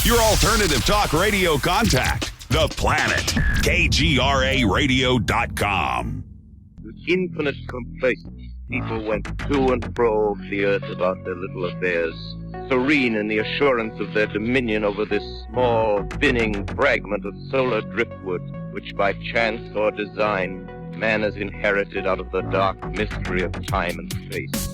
Your alternative talk radio contact. The Planet. KGRAradio.com. With infinite complacence, people went to and fro the earth about their little affairs, serene in the assurance of their dominion over this small, spinning fragment of solar driftwood, which by chance or design, man has inherited out of the dark mystery of time and space.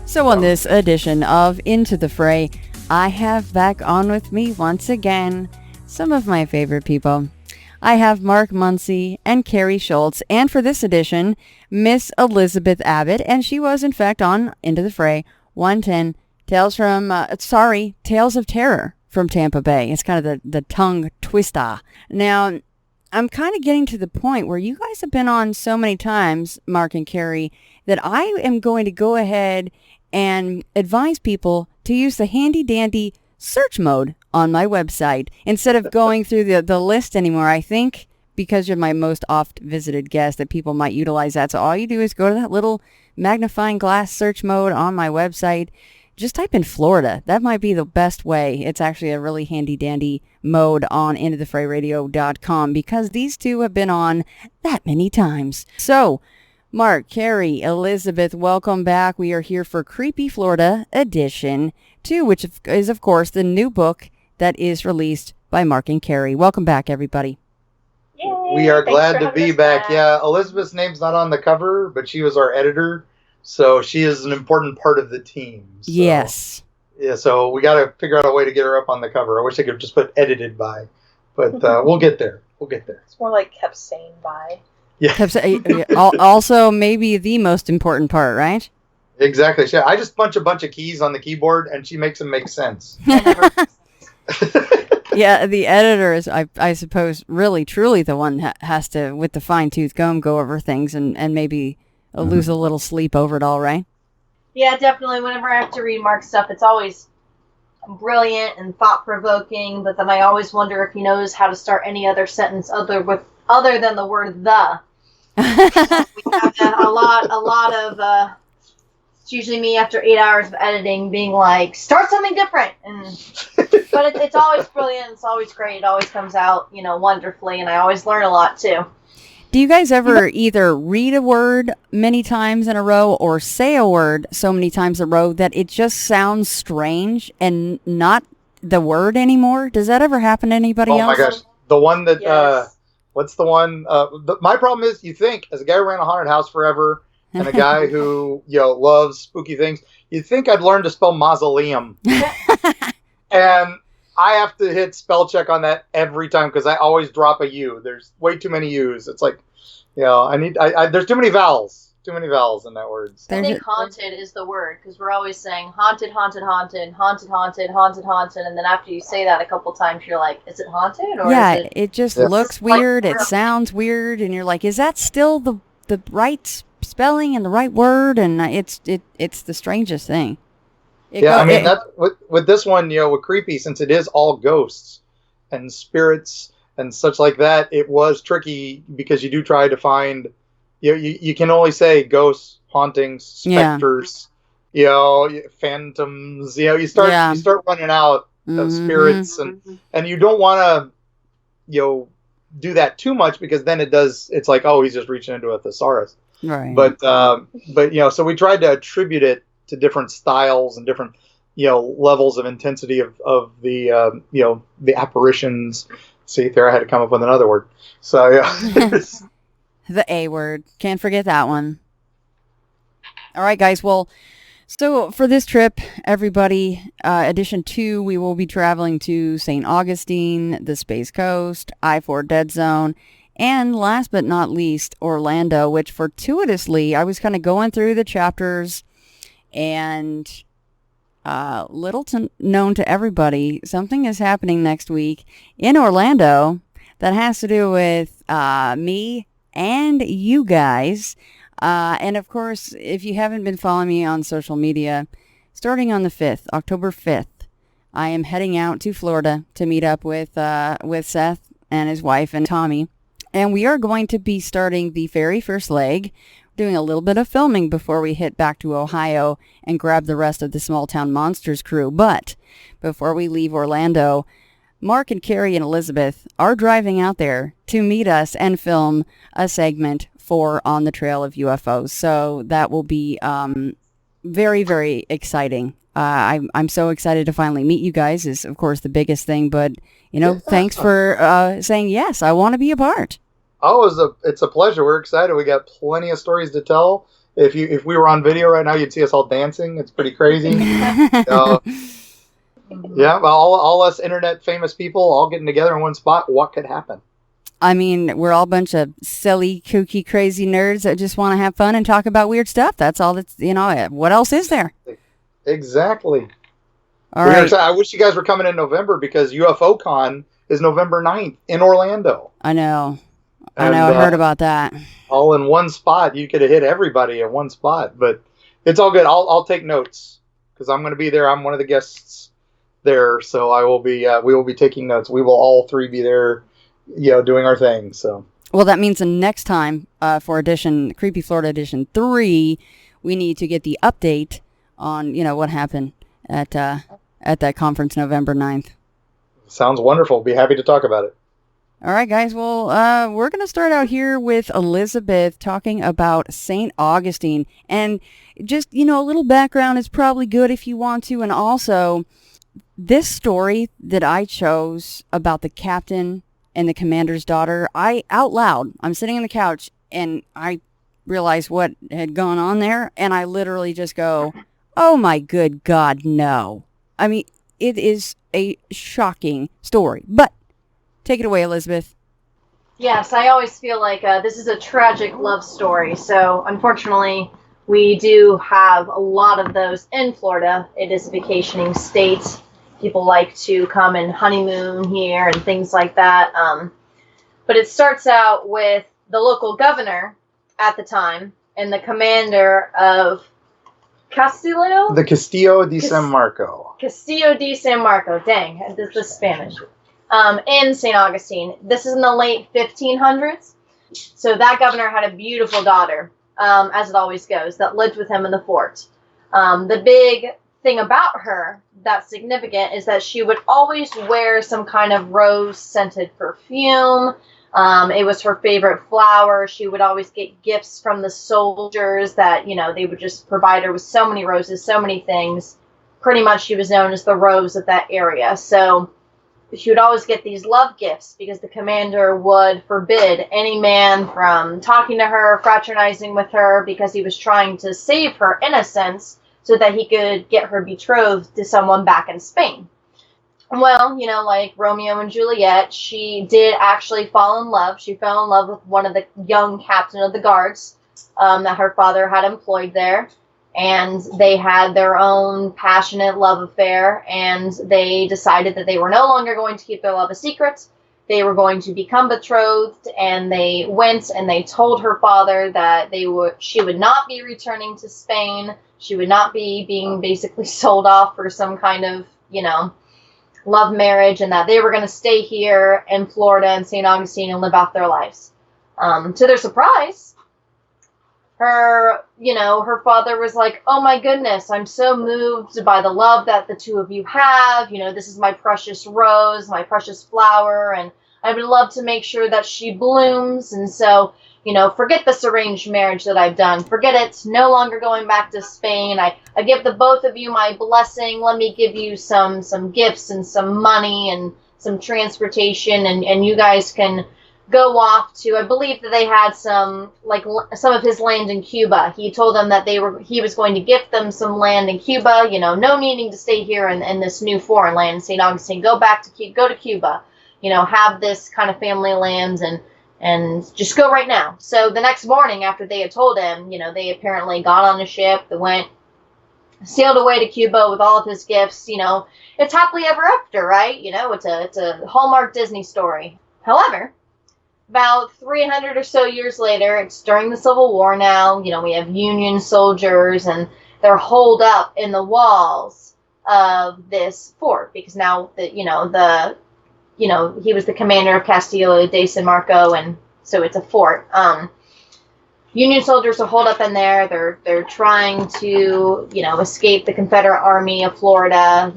So on this edition of Into the Fray, I have back on with me once again some of my favorite people. I have Mark Muncy and Kari Schultz, and for this edition, Miss Elizabeth Abbott, and she was in fact on Into the Fray 110 Tales of Terror from Tampa Bay. It's kind of the tongue twister. Now, I'm kind of getting to the point where you guys have been on so many times, Mark and Kari, that I am going to go ahead and advise people to use the handy-dandy search mode on my website instead of going through the list anymore. I think because you're my most oft-visited guest that people might utilize that. So all you do is go to that little magnifying glass search mode on my website. Just type in Florida. That might be the best way. It's actually a really handy-dandy mode on intothefrayradio.com because these two have been on that many times. So, Mark, Kari, Elizabeth, welcome back. We are here for Creepy Florida Edition 2, which is, of course, the new book that is released by Mark and Kari. Welcome back, everybody. Yay, we are glad to be back. Yeah, Elizabeth's name's not on the cover, but she was our editor, so she is an important part of the team. So, yes. Yeah, so we got to figure out a way to get her up on the cover. I wish I could just put edited by, but we'll get there. We'll get there. It's more like kept sane by. Yeah. Also, maybe the most important part, right? Exactly. I just punch a bunch of keys on the keyboard, and she makes them make sense. Yeah, the editor is, I suppose, really, truly the one has to, with the fine-tooth comb, go over things and maybe lose a little sleep over it all, right? Yeah, definitely. Whenever I have to read Mark's stuff, it's always brilliant and thought-provoking, but then I always wonder if he knows how to start any other sentence other than the word the. We have a lot of it's usually me after 8 hours of editing being like, start something different, but it's always brilliant, it's always great, it always comes out wonderfully, and I always learn a lot too. Do you guys ever either read a word many times in a row or say a word so many times in a row that it just sounds strange and not the word anymore? Does that ever happen to anybody else? Oh my gosh, the one that yes. What's the one? My problem is, you think, as a guy who ran a haunted house forever, and a guy who loves spooky things, you'd think I'd learn to spell mausoleum. And I have to hit spell check on that every time because I always drop a U. There's way too many U's. It's like, there's too many vowels. Too many vowels in that word. So. I think haunted is the word because we're always saying haunted, haunted, haunted, haunted, haunted, haunted, haunted, and then after you say that a couple times, you're like, is it haunted? Or is it just looks weird. It sounds weird, and you're like, is that still the right spelling and the right word? And it's the strangest thing. That's with this one, with creepy, since it is all ghosts and spirits and such like that, it was tricky because you do try to find. You can only say ghosts, hauntings, specters, phantoms. You start running out of spirits, and you don't want to, do that too much because then it's like, oh, he's just reaching into a thesaurus. Right. But so we tried to attribute it to different styles and different, levels of intensity of the the apparitions. See, there I had to come up with another word. So yeah. The A word. Can't forget that one. All right, guys. Well, So for this trip, everybody, edition 2, we will be traveling to St. Augustine, the Space Coast, I-4 Dead Zone, and last but not least, Orlando, which fortuitously, I was kind of going through the chapters, and known to everybody, something is happening next week in Orlando that has to do with me and you guys. And of course, if you haven't been following me on social media, starting on the 5th, October 5th, I am heading out to Florida to meet up with Seth and his wife and Tommy. And we are going to be starting the very first leg, doing a little bit of filming before we hit back to Ohio and grab the rest of the Small Town Monsters crew. But before we leave Orlando, Mark and Kari and Elizabeth are driving out there to meet us and film a segment for On the Trail of UFOs. So that will be very, very exciting. I'm so excited to finally meet you guys is, of course, the biggest thing. But, thanks for saying, yes, I want to be a part. Oh, it's a pleasure. We're excited. We got plenty of stories to tell. If we were on video right now, you'd see us all dancing. It's pretty crazy. Yeah, well, all us internet famous people all getting together in one spot. What could happen? I mean, we're all a bunch of silly, kooky, crazy nerds that just want to have fun and talk about weird stuff. That's all that's, what else is there? Exactly. All right. I wish you guys were coming in November because UFO Con is November 9th in Orlando. I know. I heard about that. All in one spot. You could have hit everybody in one spot, but it's all good. I'll take notes because I'm going to be there. I'm one of the guests there, so I will be. We will be taking notes. We will all three be there, doing our thing. So. Well, that means the next time for Creepy Florida Edition 3, we need to get the update on what happened at that conference November 9th. Sounds wonderful. Be happy to talk about it. All right, guys. Well, we're going to start out here with Elizabeth talking about St. Augustine. And just, a little background is probably good if you want to. And also, this story that I chose about the captain and the commander's daughter, I'm sitting on the couch and I realized what had gone on there. And I literally just go, oh my good God, no. I mean, it is a shocking story. But take it away, Elizabeth. Yes, I always feel like this is a tragic love story. So, unfortunately, we do have a lot of those in Florida. It is a vacationing state. People like to come and honeymoon here and things like that. But it starts out with the local governor at the time and the commander of Castillo? The Castillo de San Marco. Castillo de San Marco. Dang, this is Spanish. In St. Augustine. This is in the late 1500s. So that governor had a beautiful daughter, as it always goes, that lived with him in the fort. The big thing about her that's significant is that she would always wear some kind of rose-scented perfume. It was her favorite flower. She would always get gifts from the soldiers that, they would just provide her with so many roses, so many things. Pretty much she was known as the rose of that area. So she would always get these love gifts because the commander would forbid any man from talking to her, fraternizing with her, because he was trying to save her innocence so that he could get her betrothed to someone back in Spain. Well, like Romeo and Juliet, she did actually fall in love. She fell in love with one of the young captain of the guards that her father had employed there. And they had their own passionate love affair, and they decided that they were no longer going to keep their love a secret. They were going to become betrothed, and they went and they told her father that she would not be returning to Spain. She would not be being basically sold off for some kind of, love marriage, and that they were going to stay here in Florida and St. Augustine and live out their lives. To their surprise, her father was like, oh my goodness, I'm so moved by the love that the two of you have. This is my precious rose, my precious flower, and I would love to make sure that she blooms. And so, forget this arranged marriage that I've done. Forget it. No longer going back to Spain. I give the both of you my blessing. Let me give you some gifts and some money and some transportation, and you guys can go off to, I believe that they had some of his land in Cuba. He told them that he was going to gift them some land in Cuba, no needing to stay here in this new foreign land, St. Augustine. Go to Cuba, have this kind of family lands and just go right now. So the next morning after they had told him, they apparently got on a ship that sailed away to Cuba with all of his gifts. It's happily ever after, right? It's a Hallmark Disney story. However, about 300 or so years later, it's during the Civil War now, we have Union soldiers and they're holed up in the walls of this fort because now that, he was the commander of Castillo de San Marco, and so it's a fort. Union soldiers are holed up in there. They're trying to, escape the Confederate Army of Florida,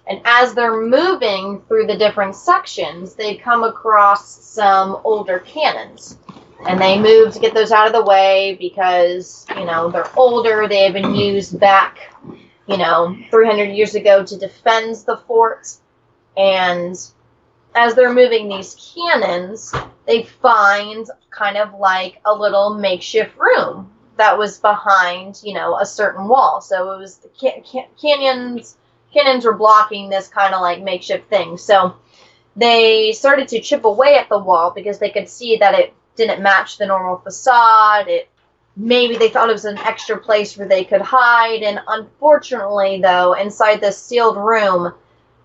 And as they're moving through the different sections, they come across some older cannons. And they move to get those out of the way because, they're older. They have been used back, 300 years ago to defend the fort. And as they're moving these cannons, they find kind of like a little makeshift room that was behind, a certain wall. So it was the cannons were blocking this kind of like makeshift thing. So they started to chip away at the wall because they could see that it didn't match the normal facade. Maybe they thought it was an extra place where they could hide. And unfortunately, though, inside this sealed room,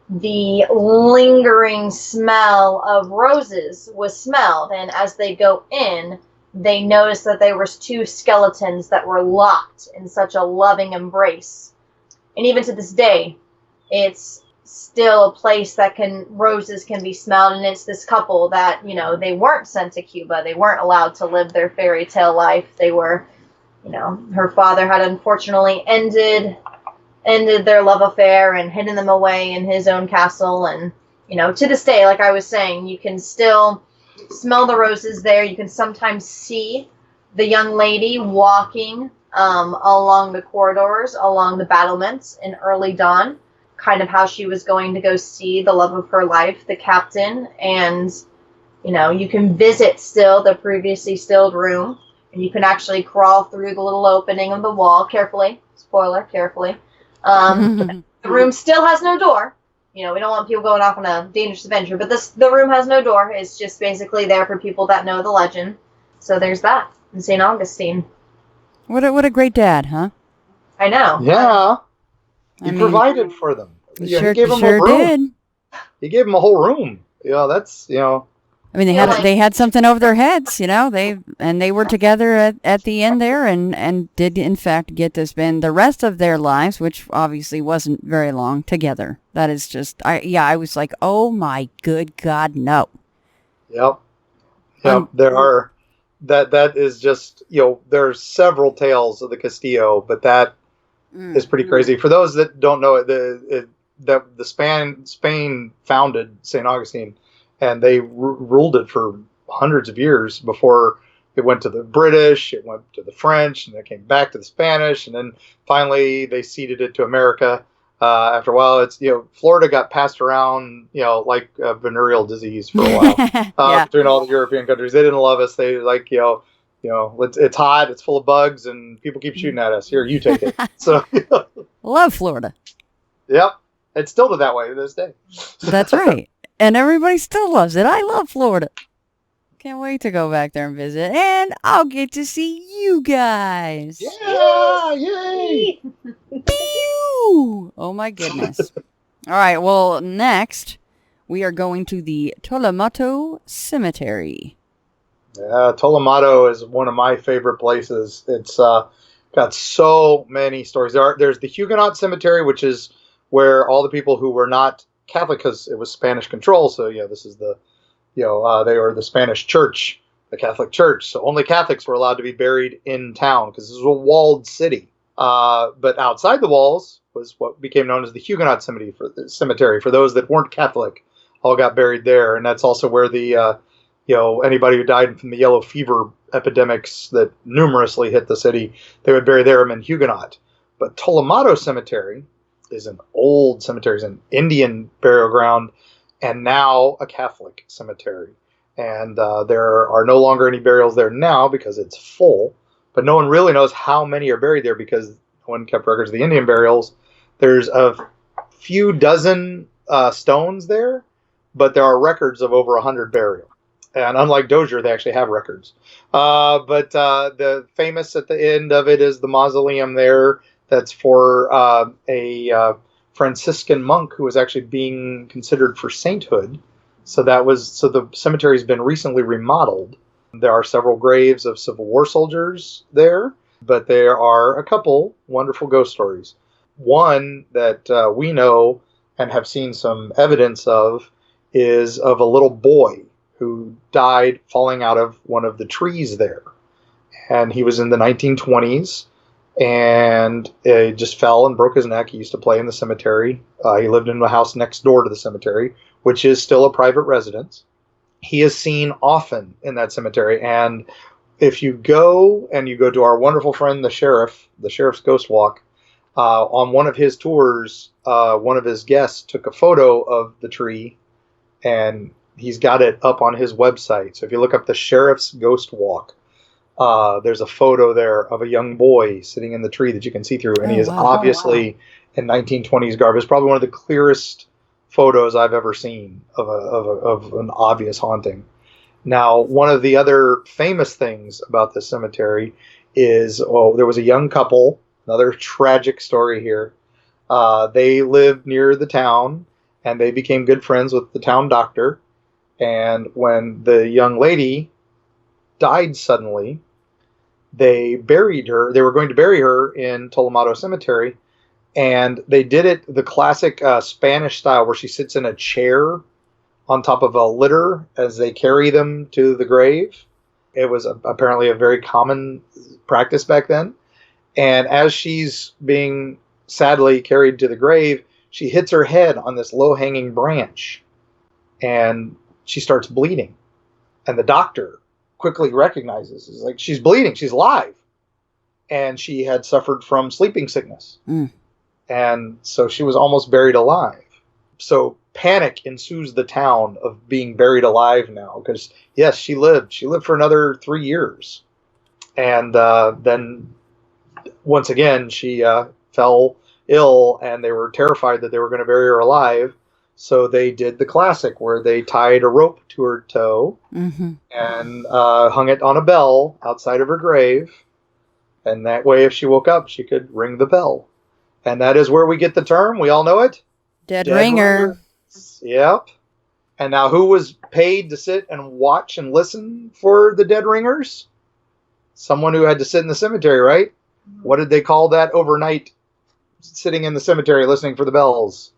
the lingering smell of roses was smelled. And as they go in, they noticed that there was 2 skeletons that were locked in such a loving embrace. And even to this day, it's still a place that roses can be smelled. And it's this couple that, they weren't sent to Cuba. They weren't allowed to live their fairy tale life. They were, her father had unfortunately ended their love affair and hidden them away in his own castle. And, to this day, like I was saying, you can still smell the roses there. You can sometimes see the young lady walking along the corridors, along the battlements in early dawn, kind of how she was going to go see the love of her life, the captain. And, you can visit still the previously stilled room, and you can actually crawl through the little opening of the wall carefully. Spoiler, carefully. The room still has no door. We don't want people going off on a dangerous adventure, but the room has no door. It's just basically there for people that know the legend. So there's that in St. Augustine. What a great dad, huh? I know. Yeah. He provided for them. He sure gave them a room. did. He gave them a whole room. That's, I mean, they had something over their heads, they were together at the end there and did in fact get to spend the rest of their lives, which obviously wasn't very long, together. That is just, I was like, oh my good God, no. Yep. There are, that is just, there's several tales of the Castillo, but that is pretty crazy. For those that don't know it, Spain founded St. Augustine, and they ruled it for hundreds of years before it went to the British, it went to the French, and it came back to the Spanish, and then finally they ceded it to America. After a while, it's, Florida got passed around, like a venereal disease for a while between all the European countries. They didn't love us. They it's hot, it's full of bugs, and people keep shooting at us. Here, you take it. So love Florida. Yep. It's still that way to this day. That's right. And everybody still loves it. I love Florida. Can't wait to go back there and visit. And I'll get to see you guys. Yeah! Yay! Pew! Oh my goodness. All right. Well, next we are going to the Tolomato Cemetery. Yeah, Tolomato is one of my favorite places. It's got so many stories. There's the Huguenot Cemetery, which is where all the people who were not Catholic, because it was Spanish control. So this is the, they were the Spanish Church, the Catholic Church. So only Catholics were allowed to be buried in town because this was a walled city. But outside the walls was what became known as the Huguenot Cemetery. For those that weren't Catholic, all got buried there, and that's also where the anybody who died from the yellow fever epidemics that numerously hit the city, they would bury them in Huguenot. But Tolomato Cemetery is an old cemetery, is an Indian burial ground, and now a Catholic cemetery. And there are no longer any burials there now because it's full. But no one really knows how many are buried there because no one kept records of the Indian burials. There's a few dozen stones there, but there are records of over 100 burials. And unlike Dozier, they actually have records. But the famous at the end of it is the mausoleum there. That's for a Franciscan monk who was actually being considered for sainthood. So the cemetery's been recently remodeled. There are several graves of Civil War soldiers there, but there are a couple wonderful ghost stories. One that we know and have seen some evidence of is of a little boy who died falling out of one of the trees there. And he was in the 1920s, and he just fell and broke his neck. He used to play in the cemetery. He lived in the house next door to the cemetery, which is still a private residence. He is seen often in that cemetery. And if you go to our wonderful friend, the sheriff's ghost walk, on one of his tours, one of his guests took a photo of the tree, and he's got it up on his website. So if you look up the Sheriff's Ghost Walk, there's a photo there of a young boy sitting in the tree that you can see through. And he is obviously in 1920s garb. It's probably one of the clearest photos I've ever seen of an obvious haunting. Now, one of the other famous things about the cemetery is, there was a young couple, another tragic story here. They lived near the town, and they became good friends with the town doctor. And when the young lady died suddenly, they buried her. They were going to bury her in Tolomato Cemetery, and they did it the classic Spanish style, where she sits in a chair on top of a litter as they carry them to the grave. It was apparently a very common practice back then. And as she's being sadly carried to the grave, she hits her head on this low-hanging branch, and she starts bleeding. And the doctor quickly recognizes, is like, she's bleeding, she's alive. And she had suffered from sleeping sickness. And so she was almost buried alive. So panic ensues the town of being buried alive now, because yes, she lived for another 3 years. And then once again, she fell ill, and they were terrified that they were going to bury her alive. So they did the classic where they tied a rope to her toe and hung it on a bell outside of her grave. And that way, if she woke up, she could ring the bell. And that is where we get the term. We all know it. Dead ringer. Yep. And now, who was paid to sit and watch and listen for the dead ringers? Someone who had to sit in the cemetery, right? What did they call that overnight sitting in the cemetery listening for the bells?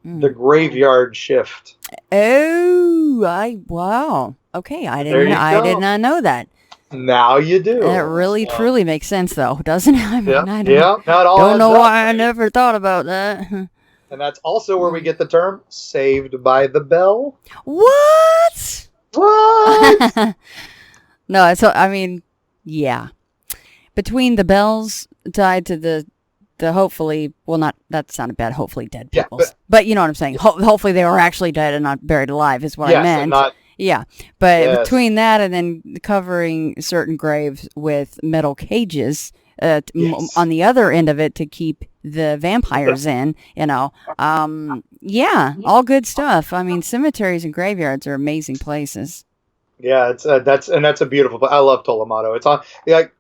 The graveyard shift. Oh, wow. Okay, I did not know that. Now you do. That really, truly makes sense, though, doesn't it? I mean, I don't know why I never thought about that. And that's also where we get the term "saved by the bell." What? What? No, so I mean, yeah. Between the bells tied to the hopefully, well, not, that sounded bad, hopefully dead people. Yeah, but you know what I'm saying. Hopefully they were actually dead and not buried alive is what I meant. But between that and then covering certain graves with metal cages on the other end of it to keep the vampires in, all good stuff. I mean, cemeteries and graveyards are amazing places. Yeah, that's a beautiful. I love Tolomato. It's on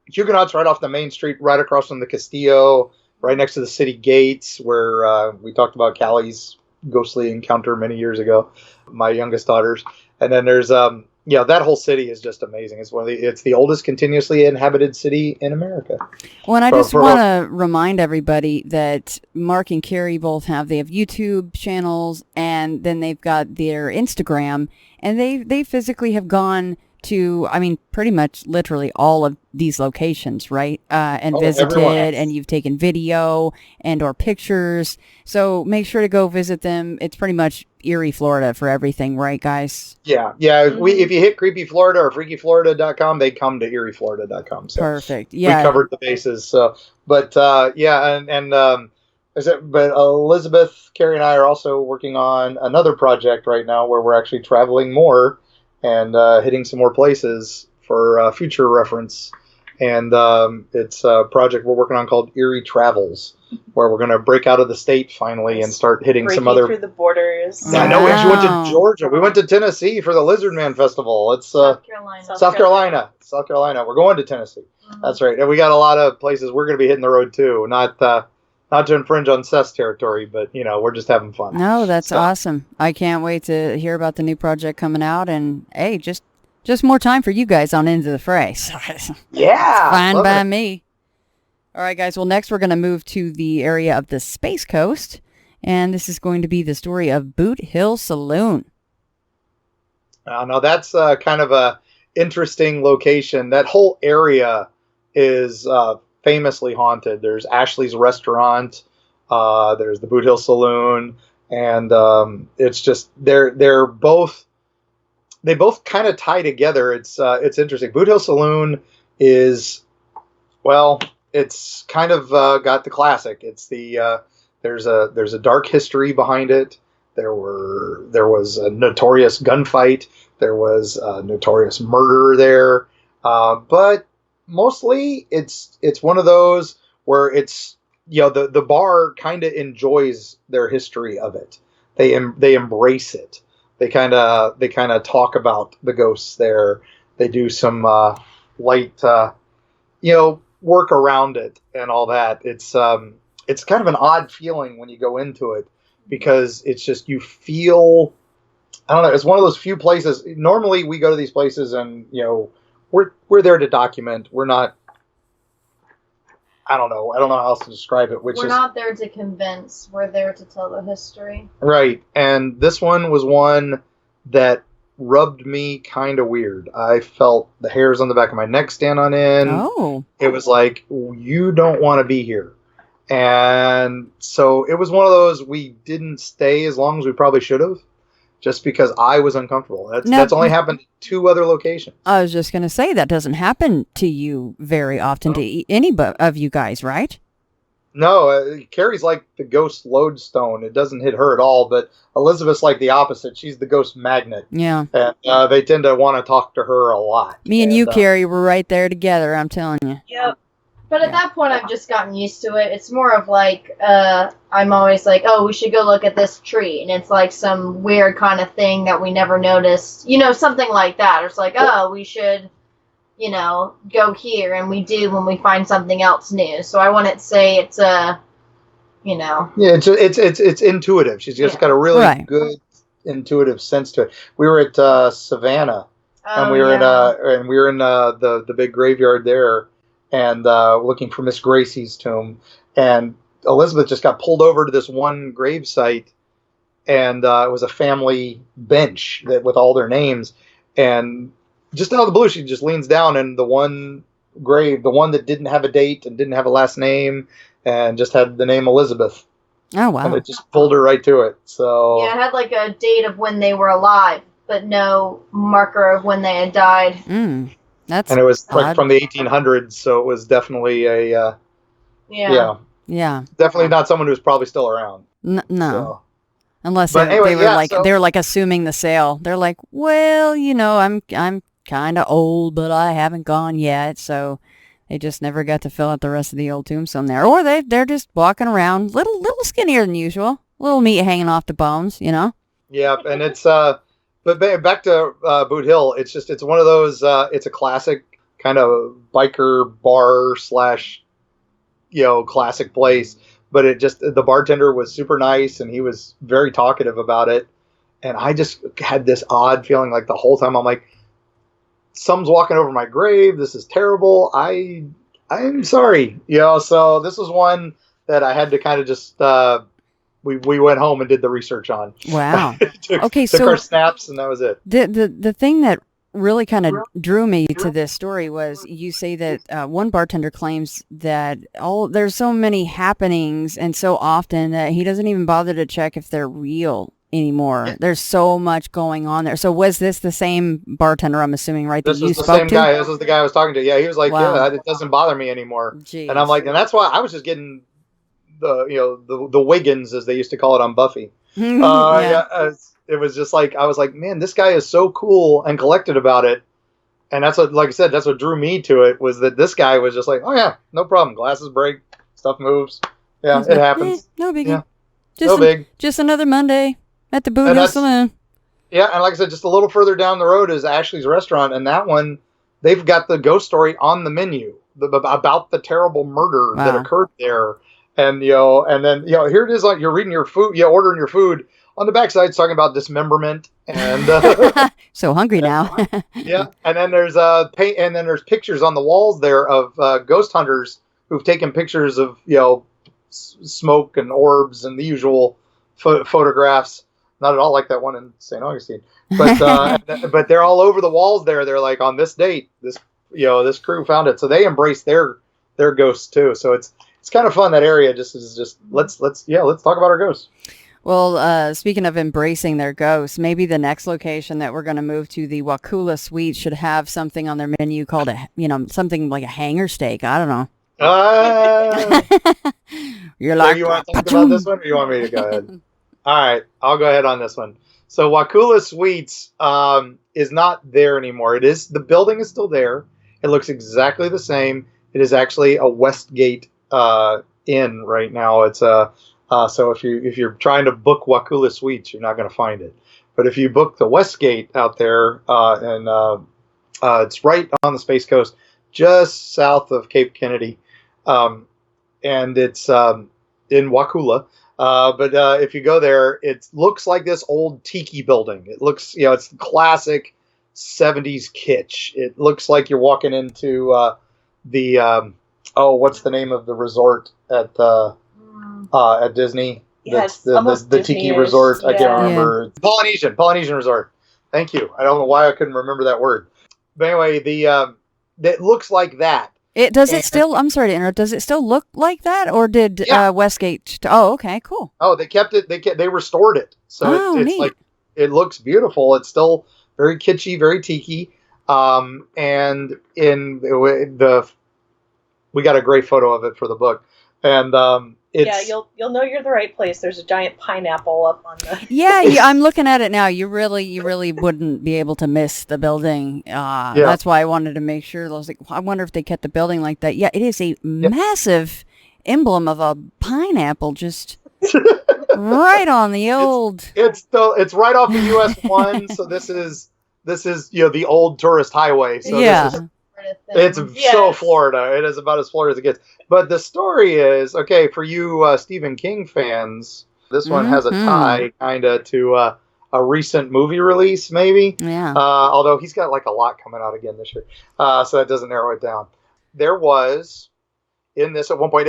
Huguenots right off the main street, right across from the Castillo, right next to the city gates, where we talked about Callie's ghostly encounter many years ago, my youngest daughters. And then there's that whole city is just amazing. It's the oldest continuously inhabited city in America. Well, and I just want to remind everybody that Mark and Kari both have YouTube channels, and then they've got their Instagram, and they physically have gone to, I mean, pretty much literally all of these locations, right? And visited, and you've taken video and or pictures. So make sure to go visit them. It's pretty much Eerie, Florida for everything, right, guys? Yeah. If you hit Creepy Florida or FreakyFlorida.com, they come to EerieFlorida.com. So perfect. Yeah, we covered the bases. So, but Elizabeth, Kari, and I are also working on another project right now where we're actually traveling more and hitting some more places for future reference. And it's a project we're working on called Eerie Travels, where we're going to break out of the state finally and start hitting Breaking some other... through the borders. Yeah, I know. We actually went to Georgia. We went to Tennessee for the Lizard Man Festival. It's South Carolina. South Carolina. We're going to Tennessee. Mhm. That's right. And we got a lot of places we're going to be hitting the road too. Not to infringe on Seth's territory, but we're just having fun. No, that's awesome. I can't wait to hear about the new project coming out. And hey, just more time for you guys on Into the Fray. So, Yeah, fine by me. All right, guys. Well, next we're going to move to the area of the Space Coast, and this is going to be the story of Boot Hill Saloon. No, that's kind of a interesting location. That whole area is famously haunted. There's Ashley's Restaurant, there's the Boot Hill Saloon, and it's just they both kind of tie together. It's interesting. Boot Hill Saloon is, well, it's kind of got the classic. It's there's a dark history behind it. There was a notorious gunfight. There was a notorious murder there. But mostly it's one of those where it's, the bar kind of enjoys their history of it. They embrace it. They kind of talk about the ghosts there. They do some light work around it and all that. It's kind of an odd feeling when you go into it, because it's just, you feel, I don't know, it's one of those few places. Normally we go to these places and, we're there to document. We're not, I don't know how else to describe it. We're not there to convince. We're there to tell the history. Right. And this one was one that rubbed me kind of weird. I felt the hairs on the back of my neck stand on end. Oh. It was like, you don't want to be here. And so it was one of those, we didn't stay as long as we probably should have, just because I was uncomfortable. That's only happened to 2 other locations. I was just going to say, that doesn't happen to you very often, to any of you guys, right? No, Kari's like the ghost lodestone. It doesn't hit her at all, but Elizabeth's like the opposite. She's the ghost magnet. Yeah. And they tend to want to talk to her a lot. Me and you, Kari, were right there together, I'm telling you. Yep. But at that point, I've just gotten used to it. It's more of like, I'm always like, oh, we should go look at this tree. And it's like some weird kind of thing that we never noticed. Something like that. It's like, oh, we should, go here. And we do when we find something else new. So I wouldn't say it's a, Yeah, it's intuitive. She's just got a really good intuitive sense to it. We were at Savannah. And we were in the big graveyard there. And looking for Miss Gracie's tomb, and Elizabeth just got pulled over to this one grave site, and it was a family bench with all their names, and just out of the blue, she just leans down, and the one grave, the one that didn't have a date and didn't have a last name, and just had the name Elizabeth. Oh, wow. And it just pulled her right to it. So yeah, it had like a date of when they were alive, but no marker of when they had died. And it was like from the 1800s, so it was definitely a definitely not someone who's probably still around. No, so. Unless they were like assuming the sale. They're like, well, I'm kind of old, but I haven't gone yet, so they just never got to fill out the rest of the old tombstone there, or they're just walking around little skinnier than usual, little meat hanging off the bones, Yeah, and it's But back to Boot Hill, it's one of those, it's a classic kind of biker bar / classic place. But the bartender was super nice, and he was very talkative about it. And I just had this odd feeling, like the whole time I'm like, someone's walking over my grave. This is terrible. I'm sorry. So this was one that I had to kind of just, we went home and did the research on. Wow. took our snaps, and that was it. The thing that really kind of drew me to this story was, you say that one bartender claims that there's so many happenings and so often that he doesn't even bother to check if they're real anymore. Yeah. There's so much going on there. So was this the same bartender, I'm assuming, right? This was the same guy. This was the guy I was talking to. Yeah, he was like, wow. Yeah, it doesn't bother me anymore. Jeez. And I'm like, and that's why I was just getting the Wiggins, as they used to call it on Buffy. it was just like, I was like, man, this guy is so cool and collected about it. And that's what, like I said, that's what drew me to it, was that this guy was just like, oh yeah, no problem. Glasses break, stuff moves. Yeah, it happens. No biggie. Yeah. Just No big. Just another Monday at the Boot Hill Saloon. Yeah, and like I said, just a little further down the road is Ashley's Restaurant, and that one, they've got the ghost story on the menu about the terrible murder that occurred there. And, and then, here it is, like you're reading your food, ordering your food. On the backside, it's talking about dismemberment and so hungry now. Yeah, and then there's paint, and then there's pictures on the walls there of ghost hunters who've taken pictures of smoke and orbs and the usual photographs. Not at all like that one in St. Augustine, but but they're all over the walls there. They're like, on this date, this crew found it, so they embrace their ghosts too. So it's kind of fun. That area let's talk about our ghosts. Well, speaking of embracing their ghosts, maybe the next location that we're going to move to, the Wakula Suite, should have something on their menu called something like a hanger steak. I don't know. You're like, you want to talk about this one, or you want me to go ahead? All right, I'll go ahead on this one. So Wakula Suites is not there anymore. The building is still there. It looks exactly the same. It is actually a Westgate Inn right now. It's so if you're trying to book Wakula Suites, you're not going to find it. But if you book the Westgate out there, and it's right on the Space Coast, just south of Cape Kennedy, and it's in Wakula. But if you go there, it looks like this old tiki building. It looks, it's the classic 70s kitsch. It looks like you're walking into what's the name of the resort at Disney? Yes, the tiki resort. Yeah. I can't remember. Yeah. Polynesian resort. Thank you. I don't know why I couldn't remember that word. But anyway, it looks like that. I'm sorry to interrupt. Does it still look like that, or did Westgate? Oh, okay, cool. Oh, they kept it. They restored it, so it's like, it looks beautiful. It's still very kitschy, very tiki. And we got a great photo of it for the book, and you'll know you're the right place. There's a giant pineapple up on the. Yeah, I'm looking at it now. You really wouldn't be able to miss the building. That's why I wanted to make sure. I was like, I wonder if they kept the building like that. Yeah, it is a massive emblem of a pineapple, just right on the old. It's right off the US 1. So this is the old tourist highway. So this is, it's so Florida. It is about as Florida as it gets. But the story is, okay, for you Stephen King fans, this one has a tie kind of to a recent movie release, maybe. Yeah. Although he's got like a lot coming out again this year. So that doesn't narrow it down. There was, in this at one point,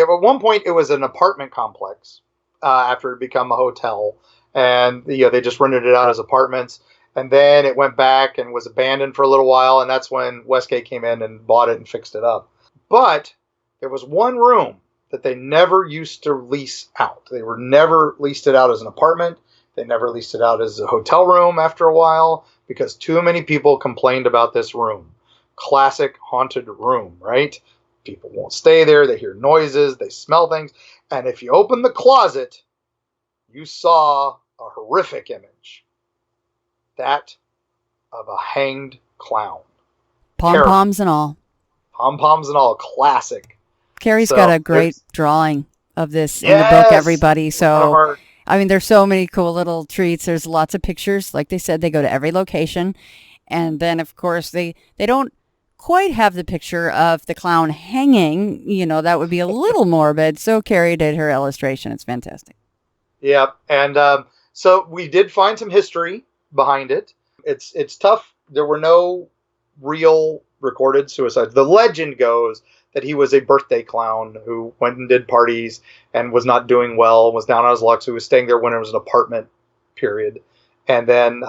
it was an apartment complex after it became a hotel. And they just rented it out as apartments. And then it went back and was abandoned for a little while, and that's when Westgate came in and bought it and fixed it up. But there was one room that they never used to lease out. They were never leased it out as an apartment. They never leased it out as a hotel room after a while because too many people complained about this room. Classic haunted room, right? People won't stay there. They hear noises. They smell things. And if you open the closet, you saw a horrific image. That of a hanged clown. Pom-poms and all. Pom-poms and all. Classic. Kari's got a great drawing of this in the book, everybody. So, I mean, there's so many cool little treats. There's lots of pictures. Like they said, they go to every location. And then, of course, they don't quite have the picture of the clown hanging. That would be a little morbid. So Kari did her illustration. It's fantastic. Yeah. And so we did find some history behind it. It's tough. There were no real recorded suicides. The legend goes that he was a birthday clown who went and did parties and was not doing well, was down on his luck, so he was staying there when it was an apartment period. And then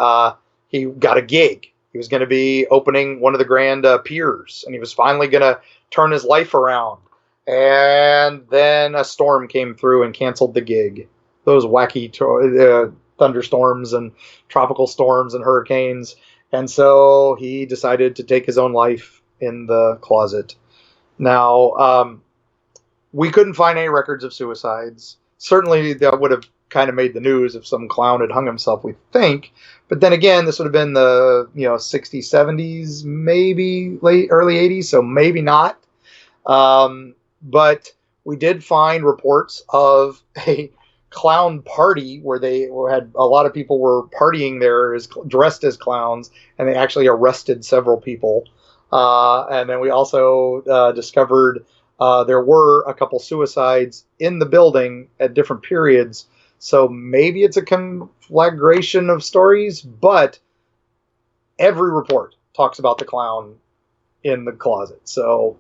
he got a gig. He was going to be opening one of the grand piers, and he was finally going to turn his life around. And then a storm came through and canceled the gig. Those wacky thunderstorms and tropical storms and hurricanes. And so he decided to take his own life in the closet. Now, we couldn't find any records of suicides. Certainly that would have kind of made the news if some clown had hung himself, we think. But then again, this would have been the 60s, 70s, maybe early 80s, so maybe not. But we did find reports of a clown party where they had a lot of people were partying there dressed as clowns, and they actually arrested several people. And then we also discovered there were a couple suicides in the building at different periods. So maybe it's a conflagration of stories, but every report talks about the clown in the closet. So,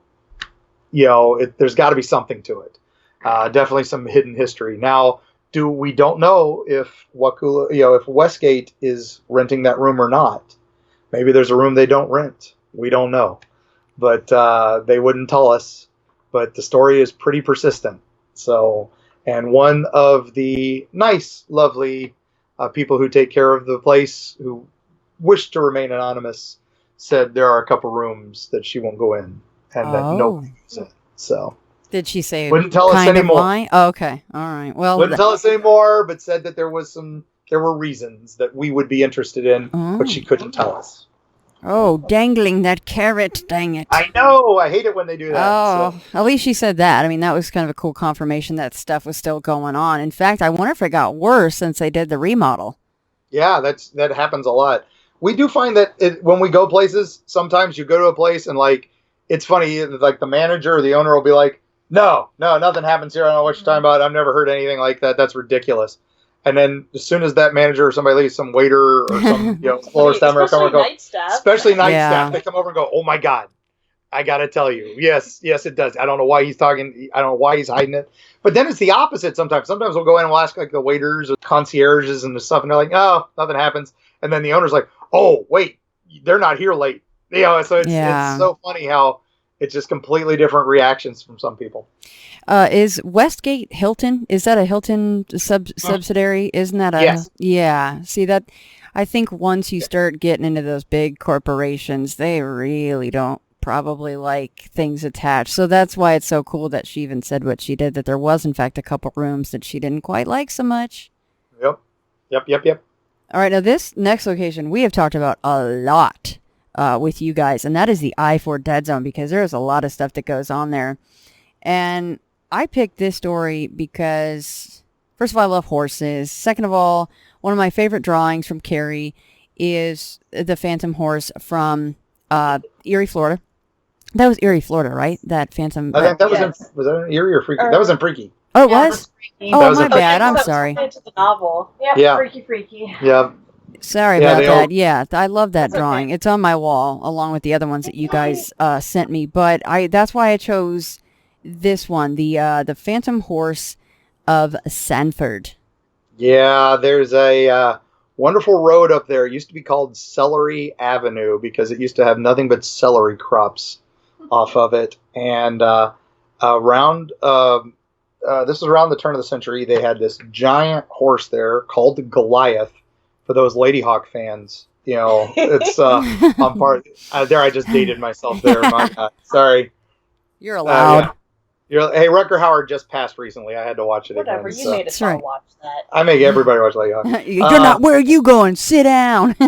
there's got to be something to it. Definitely some hidden history. Now, we don't know if if Westgate is renting that room or not. Maybe there's a room they don't rent. We don't know. But they wouldn't tell us. But the story is pretty persistent. So, and one of the nice, lovely people who take care of the place who wish to remain anonymous said there are a couple rooms that she won't go in and that nobody goes in. So, did she say wouldn't tell us anymore? Why? Oh, okay, all right. Well, wouldn't tell us anymore, but said that there were reasons that we would be interested in, but she couldn't tell us. Oh, dangling that carrot, dang it. I know. I hate it when they do that. Oh, so. At least she said that. I mean, that was kind of a cool confirmation that stuff was still going on. In fact, I wonder if it got worse since they did the remodel. Yeah, that happens a lot. We do find that when we go places, sometimes you go to a place and, like, it's funny, like the manager or the owner will be like, no, nothing happens here. I don't know what you're talking about. I've never heard anything like that. That's ridiculous. And then as soon as that manager or somebody leaves, some waiter or some floor staff will come over and go, especially night staff, they come over and go, oh my God, I got to tell you. Yes, it does. I don't know why he's talking. I don't know why he's hiding it. But then it's the opposite sometimes. Sometimes we'll go in and we'll ask like the waiters or concierges and stuff, and they're like, oh, nothing happens. And then the owner's like, oh, wait, they're not here late. So it's so funny how it's just completely different reactions from some people. Is Westgate Hilton? Is that a Hilton subsidiary? Isn't that a... Yes. Yeah. See, that... I think once you start getting into those big corporations, they really don't probably like things attached. So that's why it's so cool that she even said what she did, that there was, in fact, a couple rooms that she didn't quite like so much. Yep. All right, now this next location we have talked about a lot with you guys, and that is the I-4 Dead Zone, because there's a lot of stuff that goes on there. And I picked this story because, first of all, I love horses. Second of all, one of my favorite drawings from Kari is the Phantom Horse from Eerie, Florida. That was Eerie, Florida, right? That Phantom... I think that was in Eerie or Freaky? That was in Freaky. Oh, it was? Oh, my bad. I'm sorry. Into the novel. Yep, yeah. Freaky. Yeah. Sorry about that. Yeah, I love that drawing. Okay. It's on my wall, along with the other ones that you guys sent me. But that's why I chose this one, the Phantom Horse of Sanford. Yeah, there's a wonderful road up there. It used to be called Celery Avenue because it used to have nothing but celery crops off of it. And around... this was around the turn of the century. They had this giant horse there called the Goliath. For those Lady Hawk fans, it's on part. There, I just dated myself there. My God. Sorry. You're allowed. Hey, Rutger Hauer just passed recently. I had to watch it Whatever, again. you made us all watch that. I make everybody watch Lady Hawk. You're not. Where are you going? Sit down. I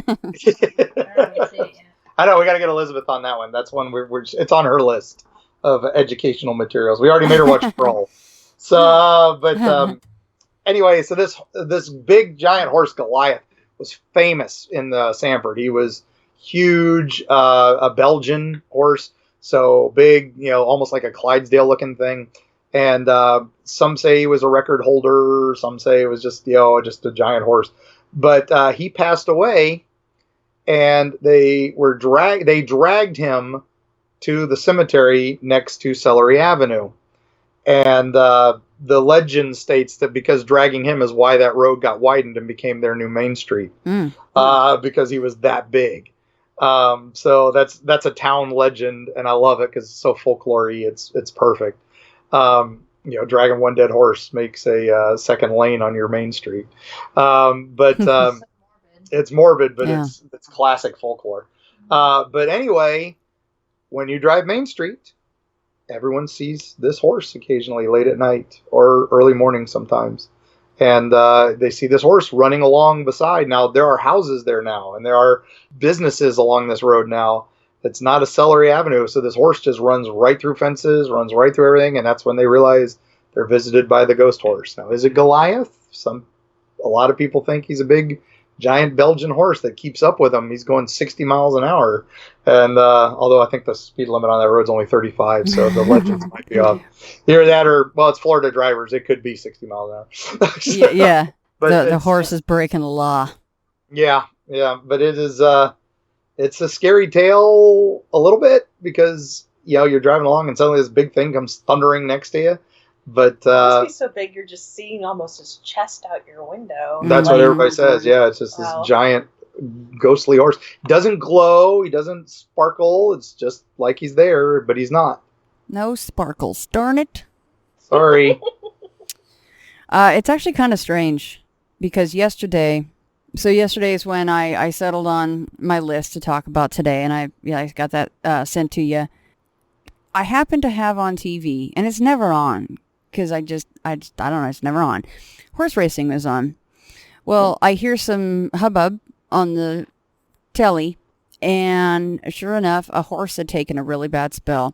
know we got to get Elizabeth on that one. That's one it's on her list of educational materials. We already made her watch Troll. So, but anyway, so this big giant horse Goliath was famous in the Sanford. He was huge, a Belgian horse, so big, almost like a Clydesdale looking thing. And some say he was a record holder. Some say it was just a giant horse. But he passed away, and they dragged him to the cemetery next to Celery Avenue. And the legend states that because dragging him is why that road got widened and became their new main street, because he was that big. So that's a town legend, and I love it because it's so folklore-y. It's perfect. Dragging one dead horse makes a second lane on your main street. But it's morbid, but it's classic folklore. But anyway, when you drive Main Street, everyone sees this horse occasionally late at night or early morning sometimes. And they see this horse running along beside. Now, there are houses there now, and there are businesses along this road now. It's not a celery avenue, so this horse just runs right through fences, runs right through everything, and that's when they realize they're visited by the ghost horse. Now, is it Goliath? A lot of people think he's a big, giant Belgian horse that keeps up with them. He's going 60 miles an hour, and although I think the speed limit on that road is only 35, so the legends might be off. Either that or, well, it's Florida drivers. It could be 60 miles an hour. Yeah. But the horse is breaking the law. Yeah, but it is... it's a scary tale a little bit because, you're driving along and suddenly this big thing comes thundering next to you. But it must be so big you're just seeing almost his chest out your window. That's what everybody says. Yeah, it's just this giant ghostly horse. He doesn't glow. He doesn't sparkle. It's just like he's there, but he's not. No sparkles. Darn it. Sorry. It's actually kind of strange because yesterday is when I settled on my list to talk about today, and I got that sent to you. I happen to have on TV, and it's never on because I don't know, it's never on. Horse racing was on. Well, I hear some hubbub on the telly, and sure enough, a horse had taken a really bad spell.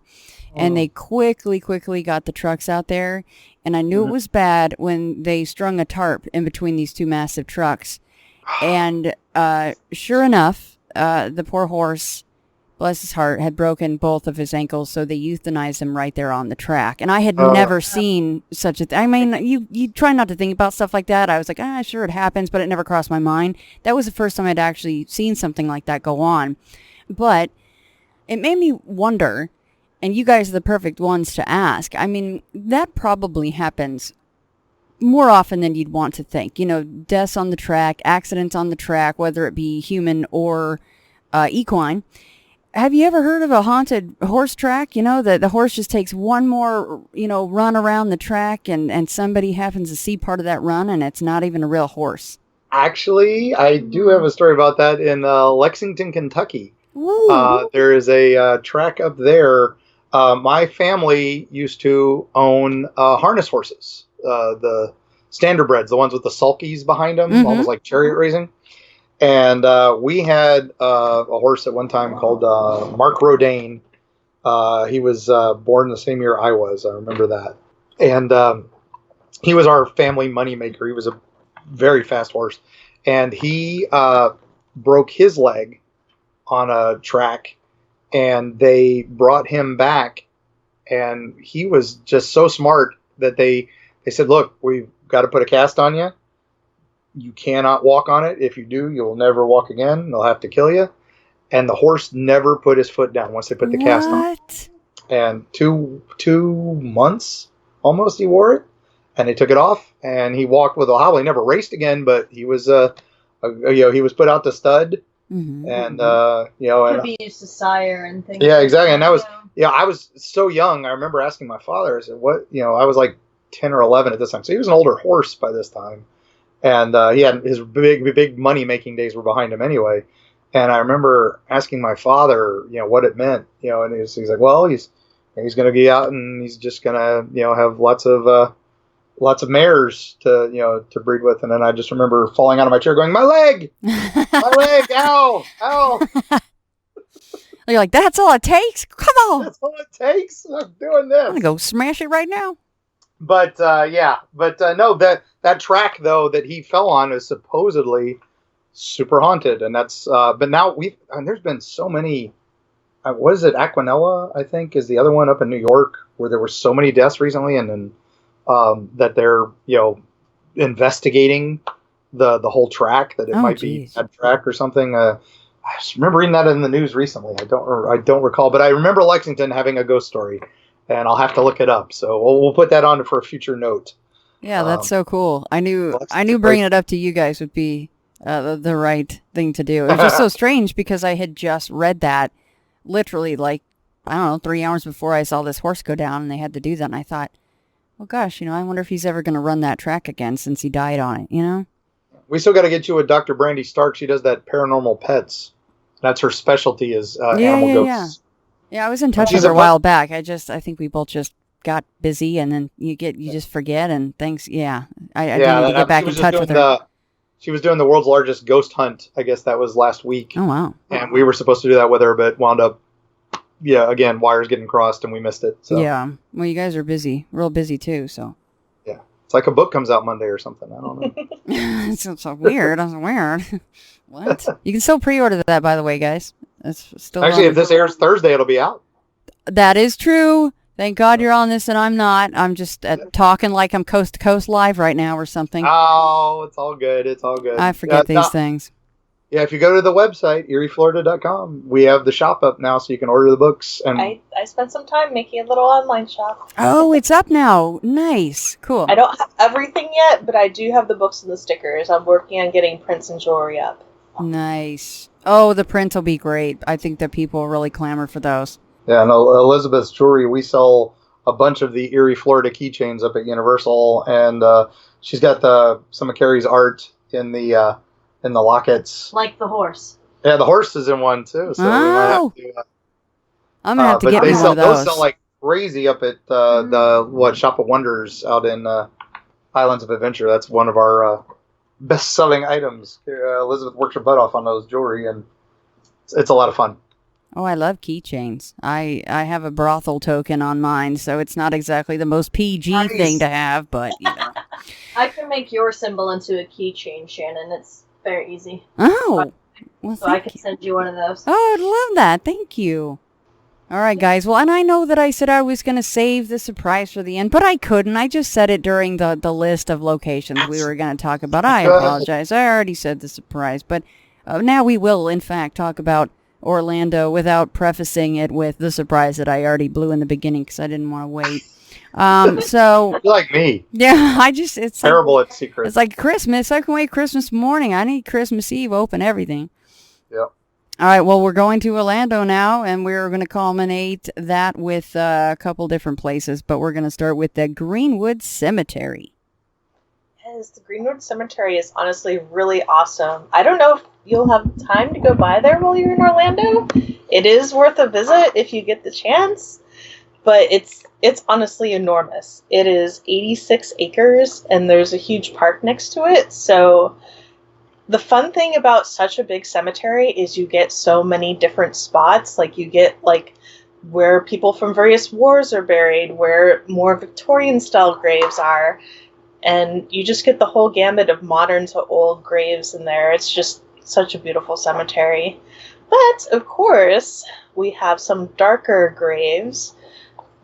And they quickly got the trucks out there, and I knew it was bad when they strung a tarp in between these two massive trucks. And sure enough, the poor horse, bless his heart, had broken both of his ankles, so they euthanized him right there on the track. And I had never seen such a thing. I mean, you try not to think about stuff like that. I was like, sure, it happens, but it never crossed my mind. That was the first time I'd actually seen something like that go on. But it made me wonder, and you guys are the perfect ones to ask. I mean, that probably happens more often than you'd want to think. Deaths on the track, accidents on the track, whether it be human or equine. Have you ever heard of a haunted horse track? The horse just takes one more, run around the track and somebody happens to see part of that run and it's not even a real horse. Actually, I do have a story about that in Lexington, Kentucky. There is a track up there. My family used to own harness horses. The standardbreds, the ones with the sulkies behind them, almost like chariot racing. And we had a horse at one time called Mark Rodane. He was born the same year I was. I remember that. And he was our family moneymaker. He was a very fast horse. And he broke his leg on a track, and they brought him back. And he was just so smart that they said, look, we've got to put a cast on you. You cannot walk on it. If you do, you will never walk again. They'll have to kill you. And the horse never put his foot down once they put the cast on. And two months almost he wore it, and they took it off, and he walked with a hobble. He never raced again, but he was he was put out to stud, and could be used to sire and things. Yeah, exactly. And that was I was so young. I remember asking my father. I said, "What?" I was like 10 or 11 at this time, so he was an older horse by this time. And he had his big money making days were behind him anyway. And I remember asking my father, what it meant, and he's like, well, he's going to get out and he's just going to, have lots of mares to breed with. And then I just remember falling out of my chair going, my leg, ow. You're like, that's all it takes? Come on. That's all it takes? I'm doing this. I'm going to go smash it right now. But, no, that track, though, that he fell on is supposedly super haunted. And that's, but now there's been so many, what is it? Aquanella, I think, is the other one up in New York where there were so many deaths recently. And then, that they're, investigating the whole track, that it might be a track or something. I just remember reading that in the news recently. I don't recall, but I remember Lexington having a ghost story. And I'll have to look it up. So we'll put that on for a future note. Yeah, that's so cool. I knew bringing it up to you guys would be the right thing to do. It was just so strange because I had just read that literally 3 hours before I saw this horse go down, and they had to do that. And I thought, well, gosh, I wonder if he's ever going to run that track again since he died on it, We still got to get you with Dr. Brandy Stark. She does that paranormal pets. That's her specialty is animal ghosts. Yeah, I was in touch with her a while back. I think we both just got busy, and then you just forget and things. Yeah, I do Yeah, need to get back in touch with her. She was doing the world's largest ghost hunt. I guess that was last week. Oh wow! And we were supposed to do that with her, but wound up, again, wires getting crossed and we missed it. So. Yeah. Well, you guys are busy, real busy too. So. Yeah, it's like a book comes out Monday or something. I don't know. It's so weird. That's weird. What? You can still pre-order that, by the way, guys. It's still actually, if this airs Thursday, it'll be out. That is true. Thank God you're on this and I'm not. I'm just talking like I'm coast to coast live right now or something. Oh, it's all good. It's all good. I forget these things. Yeah, if you go to the website, eerieflorida.com, we have the shop up now so you can order the books. And I spent some time making a little online shop. Oh, it's up now. Nice. Cool. I don't have everything yet, but I do have the books and the stickers. I'm working on getting prints and jewelry up. Nice. Oh, the prints will be great. I think that people will really clamor for those. Yeah, and Elizabeth's jewelry, we sell a bunch of the Eerie, Florida keychains up at Universal, and she's got some of Kari's art in the lockets. Like the horse. Yeah, the horse is in one too. So we might have to, I'm gonna have to get me one of those sell like crazy up at the Shop of Wonders out in Islands of Adventure. That's one of our best-selling items. Elizabeth works her butt off on those jewelry, and it's a lot of fun. Oh, I love keychains. I have a brothel token on mine, so it's not exactly the most PG thing to have, but, you know. I can make your symbol into a keychain, Shannon. It's very easy. Oh. Well, so I can send you one of those. Oh, I'd love that. Thank you. All right, guys. Well, and I know that I said I was going to save the surprise for the end, but I couldn't. I just said it during the list of locations we were going to talk about. I apologize. I already said the surprise, but now we will, in fact, talk about Orlando without prefacing it with the surprise that I already blew in the beginning because I didn't want to wait. So you're like me. Yeah, it's terrible at secrets. It's like Christmas. I can wait Christmas morning. I need Christmas Eve open everything. Yep. All right, well, we're going to Orlando now, and we're going to culminate that with a couple different places, but we're going to start with the Greenwood Cemetery. Yes, the Greenwood Cemetery is honestly really awesome. I don't know if you'll have time to go by there while you're in Orlando. It is worth a visit if you get the chance, but it's honestly enormous. It is 86 acres, and there's a huge park next to it, so the fun thing about such a big cemetery is you get so many different spots. Like, you get, like, where people from various wars are buried, where more Victorian-style graves are, and you just get the whole gamut of modern to old graves in there. It's just such a beautiful cemetery. But, of course, we have some darker graves.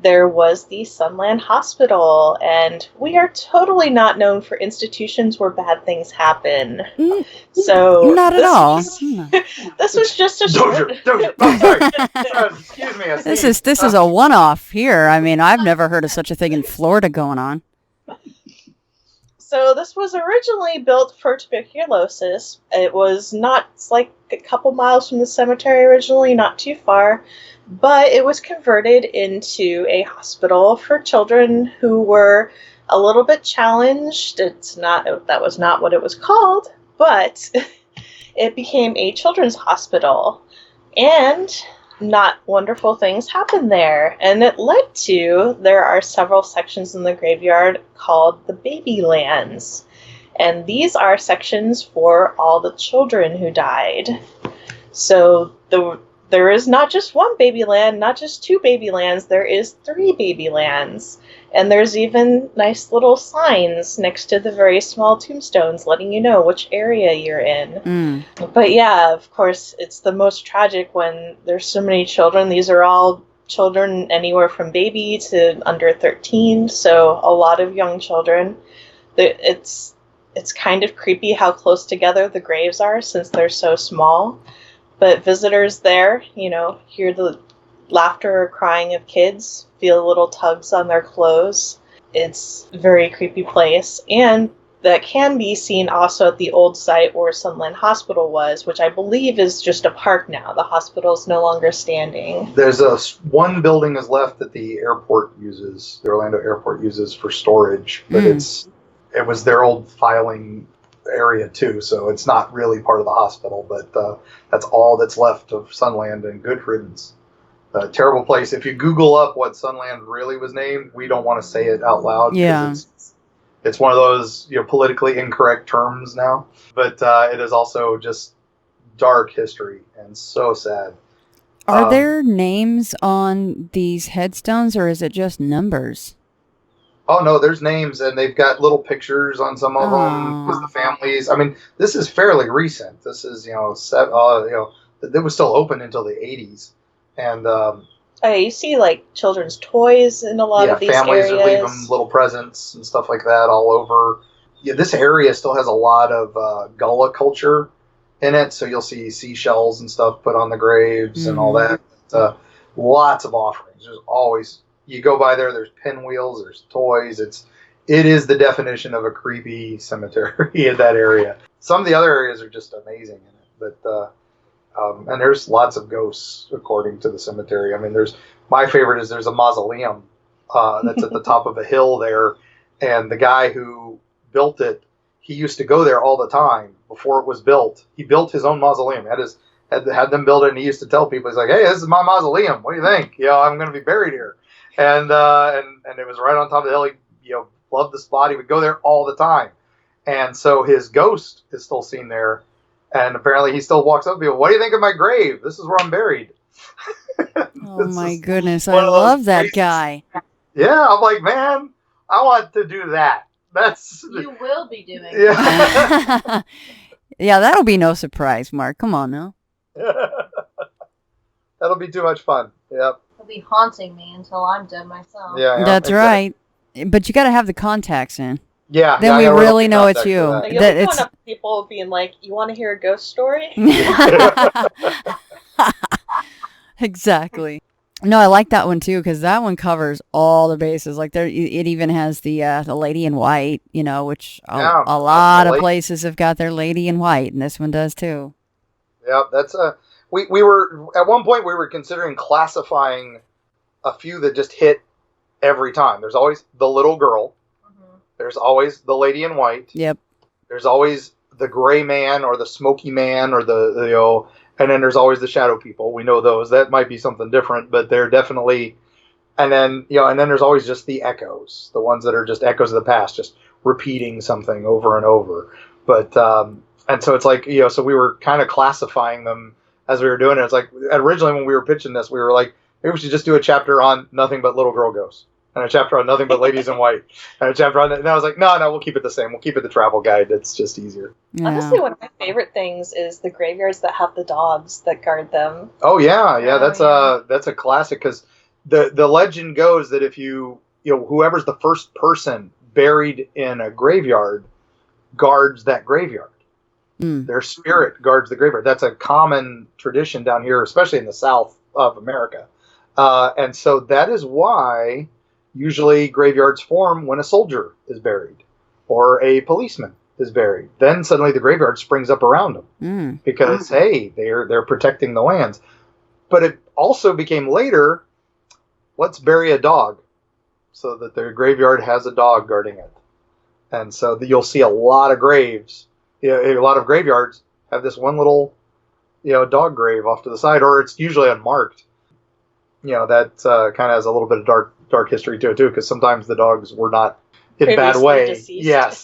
There was the Sunland Hospital, and we are totally not known for institutions where bad things happen. So not at all. This was just a short... I'm sorry. Excuse me. This is a one-off here. I mean, I've never heard of such a thing in Florida going on. So this was originally built for tuberculosis. It was not, it's like a couple miles from the cemetery originally, not too far. But it was converted into a hospital for children who were a little bit challenged. That was not what it was called, but it became a children's hospital. And not wonderful things happened there. And it led to, there are several sections in the graveyard called the baby lands. And these are sections for all the children who died. So there is not just one baby land, not just two baby lands, there is 3 baby lands. And there's even nice little signs next to the very small tombstones letting you know which area you're in. But yeah, of course, it's the most tragic when there's so many children. These are all children anywhere from baby to under 13, so a lot of young children. It's kind of creepy how close together the graves are since they're so small. But visitors there, hear the laughter or crying of kids, feel little tugs on their clothes. It's a very creepy place. And that can be seen also at the old site where Sunland Hospital was, which I believe is just a park now. The hospital's no longer standing. There's one building is left that the Orlando airport uses for storage, but it was their old filing area too, so it's not really part of the hospital, but that's all that's left of Sunland, and good riddance. a terrible place. If you Google up what Sunland really was named, we don't want to say it out loud. 'Cause Yeah. It's one of those politically incorrect terms now. But it is also just dark history and so sad. Are there names on these headstones, or is it just numbers? Oh no, there's names, and they've got little pictures on some of them because the families. I mean, this is fairly recent. This is it was still open until the 80s, and you see like children's toys in a lot of these families areas. are leaving little presents and stuff like that all over. Yeah, this area still has a lot of Gullah culture in it, so you'll see seashells and stuff put on the graves and all that. Lots of offerings. There's always, you go by there's pinwheels, there's toys. It is the definition of a creepy cemetery in that area. Some of the other areas are just amazing in it, but and there's lots of ghosts according to the cemetery. I mean, my favorite is there's a mausoleum that's at the top of a hill there, and the guy who built it, he used to go there all the time before it was built. He built his own mausoleum. Had them build it, and he used to tell people, he's like, "Hey, this is my mausoleum. What do you think? I'm going to be buried here." And it was right on top of the hill. He loved the spot. He would go there all the time, and so his ghost is still seen there. And apparently, he still walks up to people. What do you think of my grave? This is where I'm buried. Oh my goodness, I love that guy. Yeah, I'm like, man, I want to do that. You will be doing it. Yeah. Yeah, that'll be no surprise, Mark. Come on now. That'll be too much fun. Yep. It'll be haunting me until I'm dead myself. Yeah. That's right. But you got to have the contacts in. Yeah. Then we really know it's you. You'll be going up to people being like, "You want to hear a ghost story?" Exactly. No, I like that one too, because that one covers all the bases. Like it even has the lady in white, which a lot of places have got their lady in white, and this one does too. Yeah, that's we were at one point we were considering classifying a few that just hit every time. There's always the little girl. Mm-hmm. There's always the lady in white. Yep. There's always the gray man or the smoky man or the and then there's always the shadow people. We know those. That might be something different, but they're definitely. And then and then there's always just the echoes, the ones that are just echoes of the past, just repeating something over and over. But and so it's like so we were kind of classifying them as we were doing it. It's like originally when we were pitching this, we were like, maybe we should just do a chapter on nothing but little girl ghosts, and a chapter on nothing but ladies in white, and a chapter on that. And I was like, no, we'll keep it the same. We'll keep it the travel guide. It's just easier. Yeah. Honestly, one of my favorite things is the graveyards that have the dogs that guard them. Oh yeah, that's a classic, because the legend goes that if whoever's the first person buried in a graveyard guards that graveyard. Their spirit guards the graveyard. That's a common tradition down here, especially in the South of America. And so that is why usually graveyards form when a soldier is buried or a policeman is buried. Then suddenly the graveyard springs up around them because, hey, they're protecting the lands. But it also became later, let's bury a dog so that their graveyard has a dog guarding it. And so you'll see a lot of graves. A lot of graveyards have this one little, dog grave off to the side, or it's usually unmarked. That kind of has a little bit of dark history to it too, because sometimes the dogs were not in a bad way. Deceased. Yes,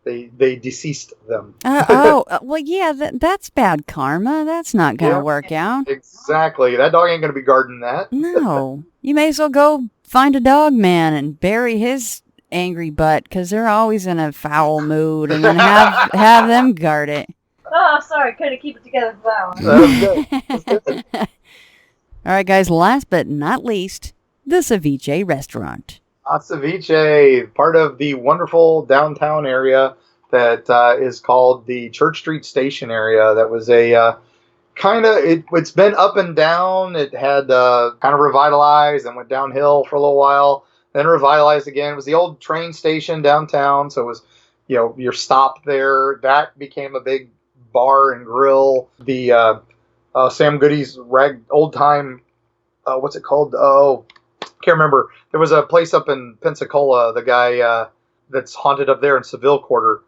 they deceased them. Well, yeah, that's bad karma. That's not going to work out. Exactly. That dog ain't going to be guarding that. No, you may as well go find a dog man and bury his angry butt, because they're always in a foul mood, and then have them guard it. Oh, sorry, couldn't keep it together for that one. All right, guys, last but not least, the Ceviche restaurant. Ceviche, part of the wonderful downtown area that is called the Church Street Station area. That was a it's been up and down. It had kind of revitalized and went downhill for a little while. Then revitalized again. It was the old train station downtown, so it was, your stop there. That became a big bar and grill. The Sam Goody's old time, what's it called? Oh, can't remember. There was a place up in Pensacola, the guy that's haunted up there in Seville Quarter,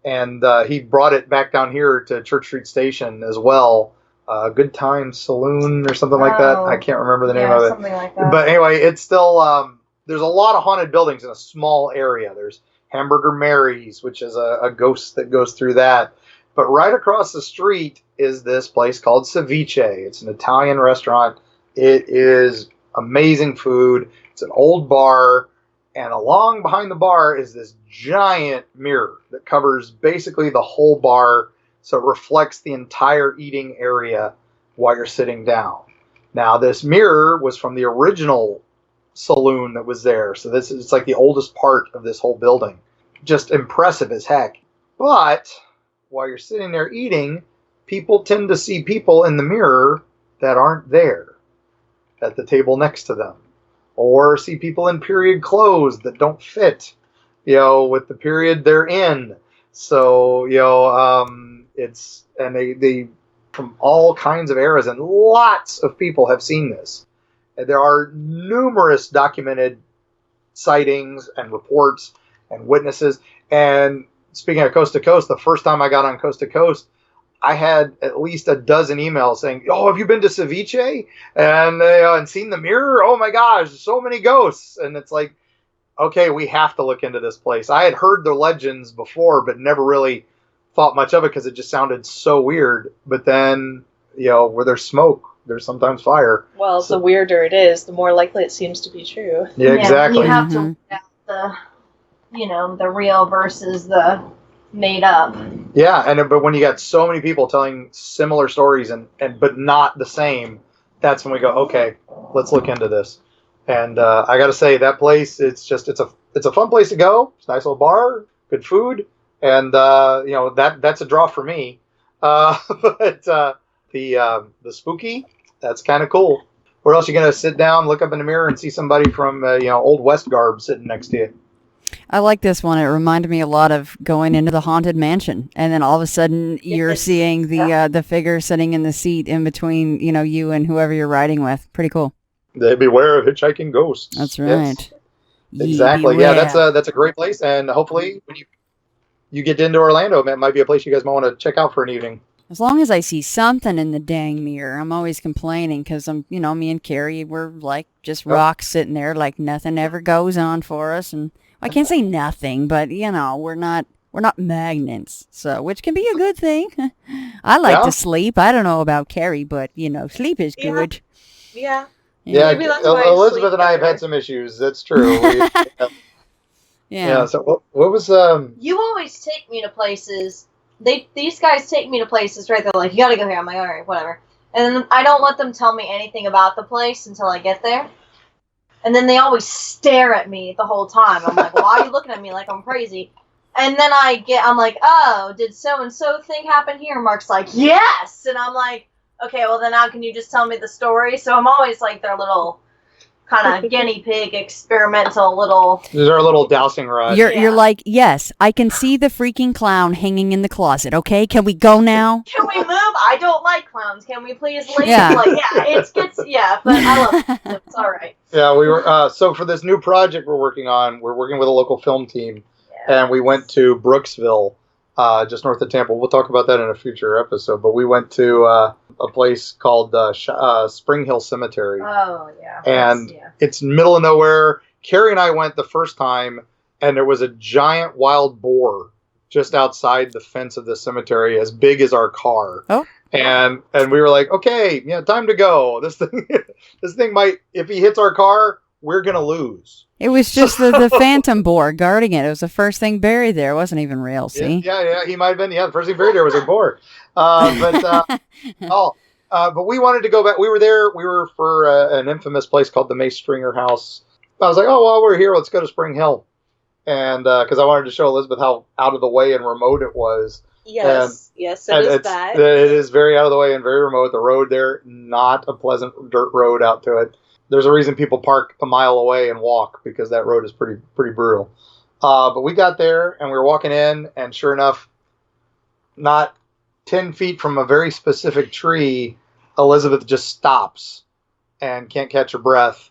and he brought it back down here to Church Street Station as well. Good Time Saloon or something like that. I can't remember the name of it. Something like that. But anyway, it's still, there's a lot of haunted buildings in a small area. There's Hamburger Mary's, which is a ghost that goes through that. But right across the street is this place called Ceviche. It's an Italian restaurant. It is amazing food. It's an old bar. And along behind the bar is this giant mirror that covers basically the whole bar. So it reflects the entire eating area while you're sitting down. Now, this mirror was from the original saloon that was there. So it's like the oldest part of this whole building. Just impressive as heck. But while you're sitting there eating, people tend to see people in the mirror that aren't there at the table next to them. Or see people in period clothes that don't fit, with the period they're in. So, they from all kinds of eras, and lots of people have seen this. And there are numerous documented sightings and reports and witnesses. And speaking of Coast to Coast, the first time I got on Coast to Coast, I had at least a dozen emails saying, "Oh, have you been to Ceviche and seen the mirror? Oh my gosh, so many ghosts!" And it's like, okay, we have to look into this place. I had heard the legends before, but never really thought much of it because it just sounded so weird. But then, where there's smoke, there's sometimes fire. Well, the weirder it is, the more likely it seems to be true. Yeah, exactly. And you have to look at the real versus the made up. Yeah, but when you got so many people telling similar stories but not the same, that's when we go, okay, let's look into this. And I got to say, that place, it's a fun place to go. It's a nice little bar, good food, and that's a draw for me. But the spooky, that's kind of cool. Where else are you gonna sit down, look up in the mirror, and see somebody from Old West garb sitting next to you? I like this one. It reminded me a lot of going into the Haunted Mansion, and then all of a sudden you're seeing the figure sitting in the seat in between, you and whoever you're riding with. Pretty cool. They beware of hitchhiking ghosts. That's right. Yes. Exactly. Yeah, that's a great place, and hopefully when you get into Orlando, it might be a place you guys might want to check out for an evening. As long as I see something in the dang mirror, I'm always complaining because me and Kari, we're like just rocks sitting there, like nothing ever goes on for us, and I can't say nothing, but we're not magnets, so which can be a good thing. I like to sleep. I don't know about Kari, but sleep is good. Yeah. Yeah, Elizabeth and I have had some issues. That's true. Yeah. So what was You always take me to places. These guys take me to places, right? They're like, "You gotta go here." I'm like, "All right, whatever." And then I don't let them tell me anything about the place until I get there. And then they always stare at me the whole time. I'm like, "Why are you looking at me like I'm crazy?" And then I'm like, "Oh, did so and so thing happen here?" Mark's like, "Yes," and I'm like, "Okay, well then now can you just tell me the story?" So I'm always like their little kind of guinea pig experimental little. These are a little dousing rod. You're like, "Yes, I can see the freaking clown hanging in the closet. Okay, can we go now? Can we move? I don't like clowns. Can we please leave?" Yeah. But I love it. It's all right. Yeah, we were so for this new project we're working with a local film team, and we went to Brooksville, just north of Tampa. We'll talk about that in a future episode. But we went to a place called Spring Hill Cemetery. Oh yeah. And it's middle of nowhere. Kari and I went the first time, and there was a giant wild boar just outside the fence of the cemetery, as big as our car. Oh. And we were like, okay, time to go. This thing might, if he hits our car, we're gonna lose. It was just the phantom boar guarding it. It was the first thing buried there. It wasn't even real. See? Yeah, he might have been. Yeah, the first thing buried there was a boar. But we wanted to go back. We were there. We were for an infamous place called the Mace Stringer House. I was like, oh, while we're here, let's go to Spring Hill, and because I wanted to show Elizabeth how out of the way and remote it was. Yes, it is that. It is very out of the way and very remote. The road there, not a pleasant dirt road out to it. There's a reason people park a mile away and walk, because that road is pretty brutal. But we got there and we were walking in, and sure enough, not 10 feet from a very specific tree, Elizabeth just stops and can't catch her breath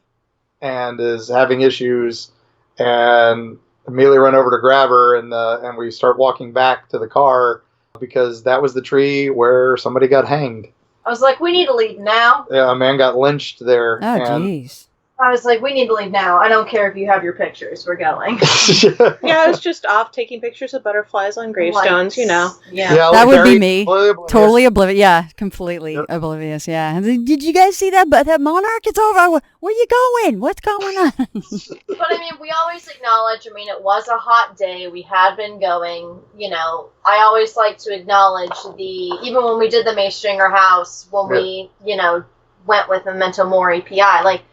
and is having issues, and immediately run over to grab her, and we start walking back to the car, because that was the tree where somebody got hanged. I was like, we need to leave now. Yeah, a man got lynched there. Oh, and jeez. I was like, we need to leave now. I don't care if you have your pictures. We're going. Yeah, I was just off taking pictures of butterflies on gravestones, you know. Yeah. That would be very me. oblivious. Totally oblivious. Yeah, completely Yep. oblivious. Yeah. Did you guys see that? But that monarch, it's over. Where you going? What's going on? But I mean, we always acknowledge, I mean, it was a hot day. We had been going, you know. I always like to acknowledge even when we did the May Stringer house, when we, you know, went with Memento Mori PI, like,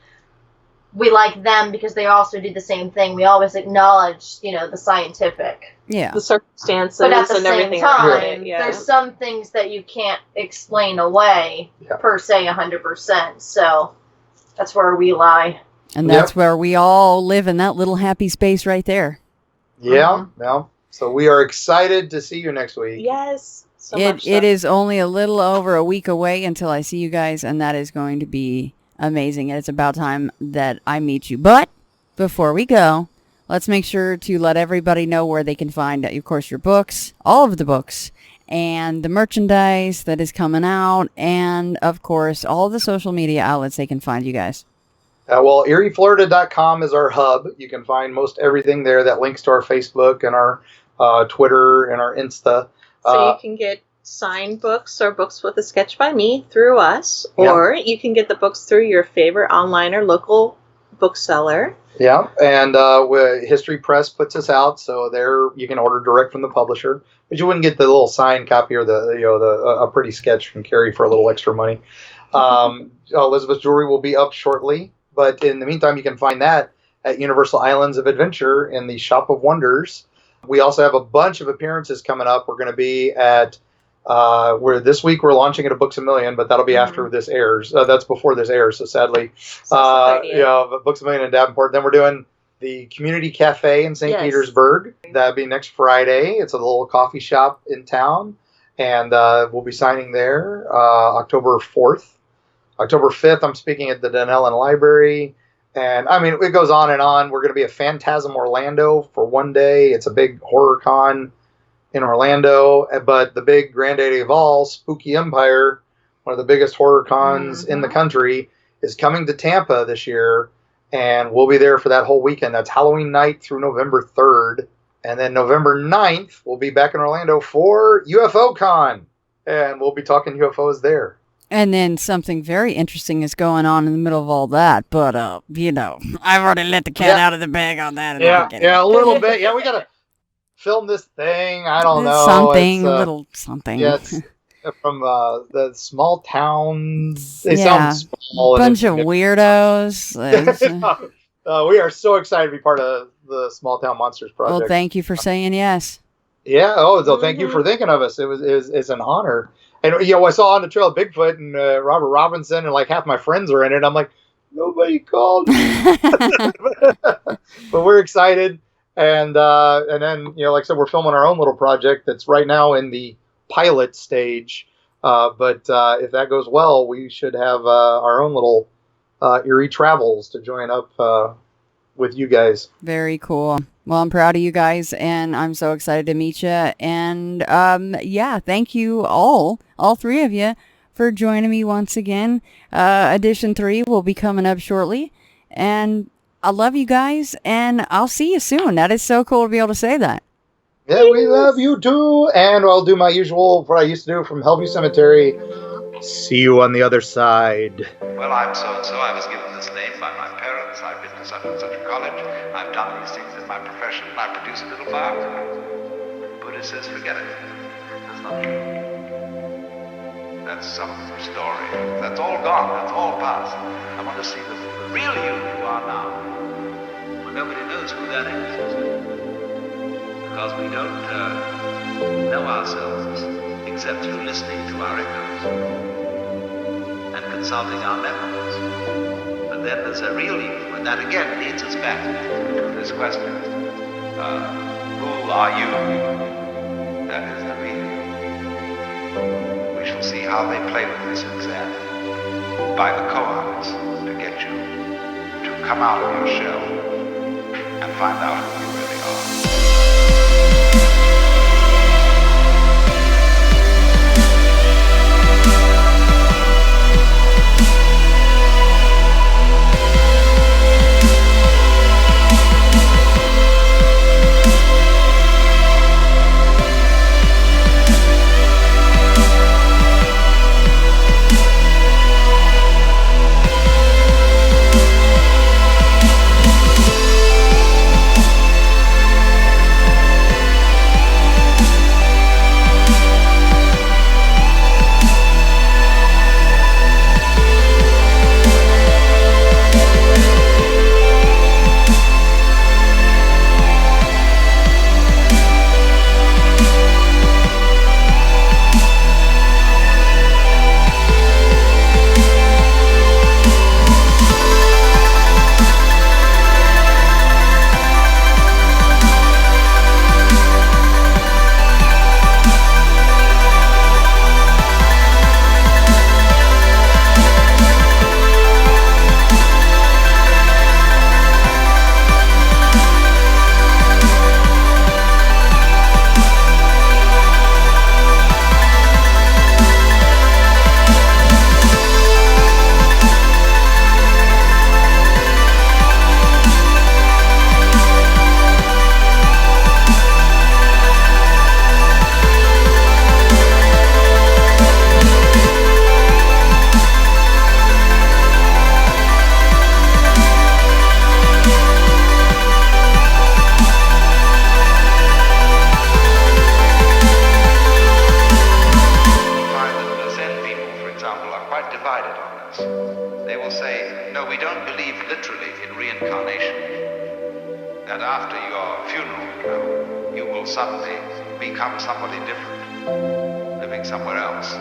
we like them because they also do the same thing. We always acknowledge, you know, the scientific. Yeah. The circumstances But at the and same everything around time, it. Yeah. there's some things that you can't explain away per se 100%. So that's where we lie. And that's where we all live in that little happy space right there. Yeah, no. So we are excited to see you next week. Yes. So It is only a little over a week away until I see you guys, and that is going to be amazing. And it's about time that I meet you. But before we go, let's make sure to let everybody know where they can find, of course, your books, all of the books, and the merchandise that is coming out, and, of course, all the social media outlets they can find you guys. Well, EerieFlorida.com is our hub. You can find most everything there that links to our Facebook and our Twitter and our Insta. So you can get signed books or books with a sketch by me through us, or you can get the books through your favorite online or local bookseller. Yeah, and History Press puts us out, so there you can order direct from the publisher, but you wouldn't get the little signed copy or a pretty sketch from Kari for a little extra money. Elizabeth's Jewelry will be up shortly, but in the meantime, you can find that at Universal Islands of Adventure in the Shop of Wonders. We also have a bunch of appearances coming up. We're going to be at this week we're launching at a Books A Million, but that'll be after this airs. That's before this airs, so sadly. Books A Million in Davenport. Then we're doing the Community Cafe in St. Petersburg. That'll be next Friday. It's a little coffee shop in town, and we'll be signing there October 4th. October 5th, I'm speaking at the Dunellen Library. And, I mean, it goes on and on. We're going to be at Phantasm Orlando for one day. It's a big horror con in Orlando, but the big granddaddy of all, Spooky Empire, one of the biggest horror cons in the country, is coming to Tampa this year, and we'll be there for that whole weekend. That's Halloween night through November 3rd, and then November 9th, we'll be back in Orlando for UFO Con, and we'll be talking UFOs there. And then something very interesting is going on in the middle of all that, but, I've already let the cat out of the bag on that. Yeah, a little bit. Yeah, we got to film this thing. I don't know. Something, a little something. Yeah, it's from the small towns. They sound small. A bunch of weirdos. We are so excited to be part of the Small Town Monsters project. Well, thank you for saying yes. Yeah. Thank you for thinking of us. It's an honor. And I saw on the trail of Bigfoot and Robert Robinson, and like half my friends are in it. I'm like, nobody called me. But we're excited. And then, like I said, we're filming our own little project that's right now in the pilot stage. But if that goes well, we should have our own little Eerie travels to join up with you guys. Very cool. Well, I'm proud of you guys, and I'm so excited to meet you. And thank you all three of you, for joining me once again. Edition 3 will be coming up shortly. And I love you guys, and I'll see you soon. That is so cool to be able to say that. Yeah, we love you too. And I'll do my usual, what I used to do from Hellview Cemetery. See you on the other side. Well, I'm so-and-so. I was given this name by my parents. I've been to such and such a college. I've done these things in my profession. I produce a little biography. Buddha says, forget it. That's not true. That's some story. That's all gone. That's all past. I want to see the real you are now. Well, nobody knows who that is. Because we don't know ourselves except through listening to our echoes and consulting our memories. But then there's a real you, and that again leads us back to this question. Who are you? That is the real you. We shall see how they play with this exam by the cohorts to get you to come out of your shell and find out who you really are. They will say, no, we don't believe literally in reincarnation. That after your funeral, you will suddenly become somebody different, living somewhere else.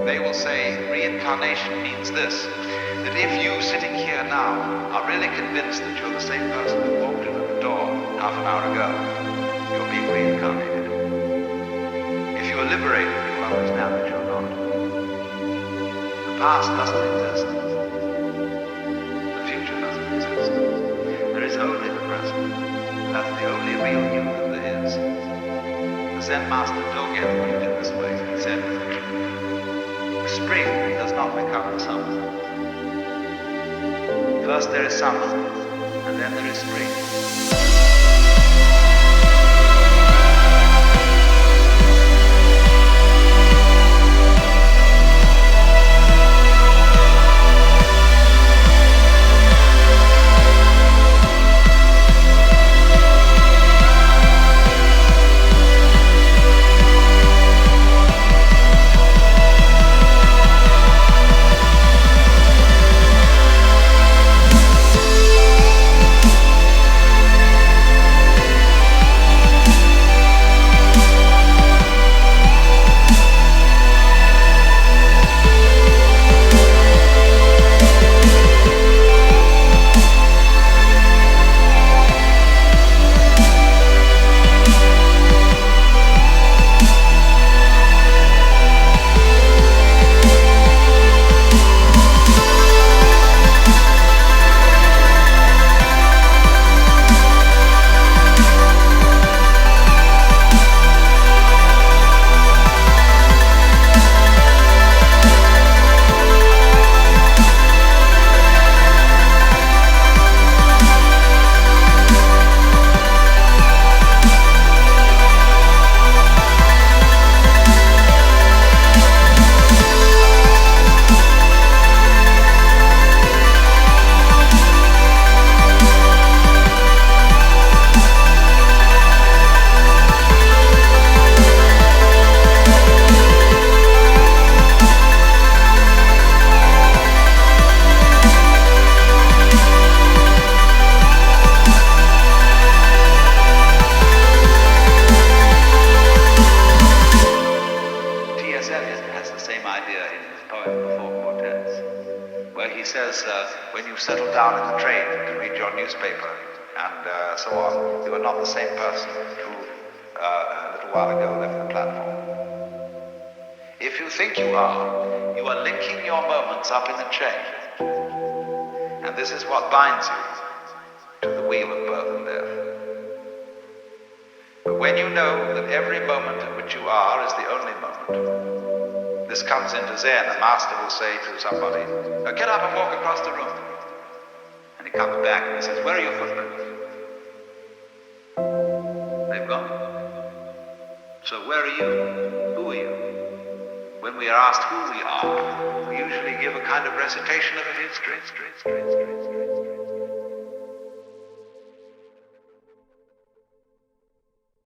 They will say reincarnation means this, that if you sitting here now are really convinced that you're the same person who walked in at the door half an hour ago, you're being reincarnated. If you are liberated, you will understand that you're not. The past doesn't exist. The future doesn't exist. There is only the present. That's the only real you that there is. The Zen master Dogen put it in this way. He said, the spring does not become the summer. First there is summer, and then there is spring. When you settle down in the train to read your newspaper and so on, you are not the same person who a little while ago left the platform. If you think you are linking your moments up in a chain. And this is what binds you to the wheel of birth and death. But when you know that every moment in which you are is the only moment, this comes into Zen. A master will say to somebody, get up and walk across the room. And he comes back and he says, where are your footprints? They've gone. So where are you? Who are you? When we are asked who we are, we usually give a kind of recitation of a history.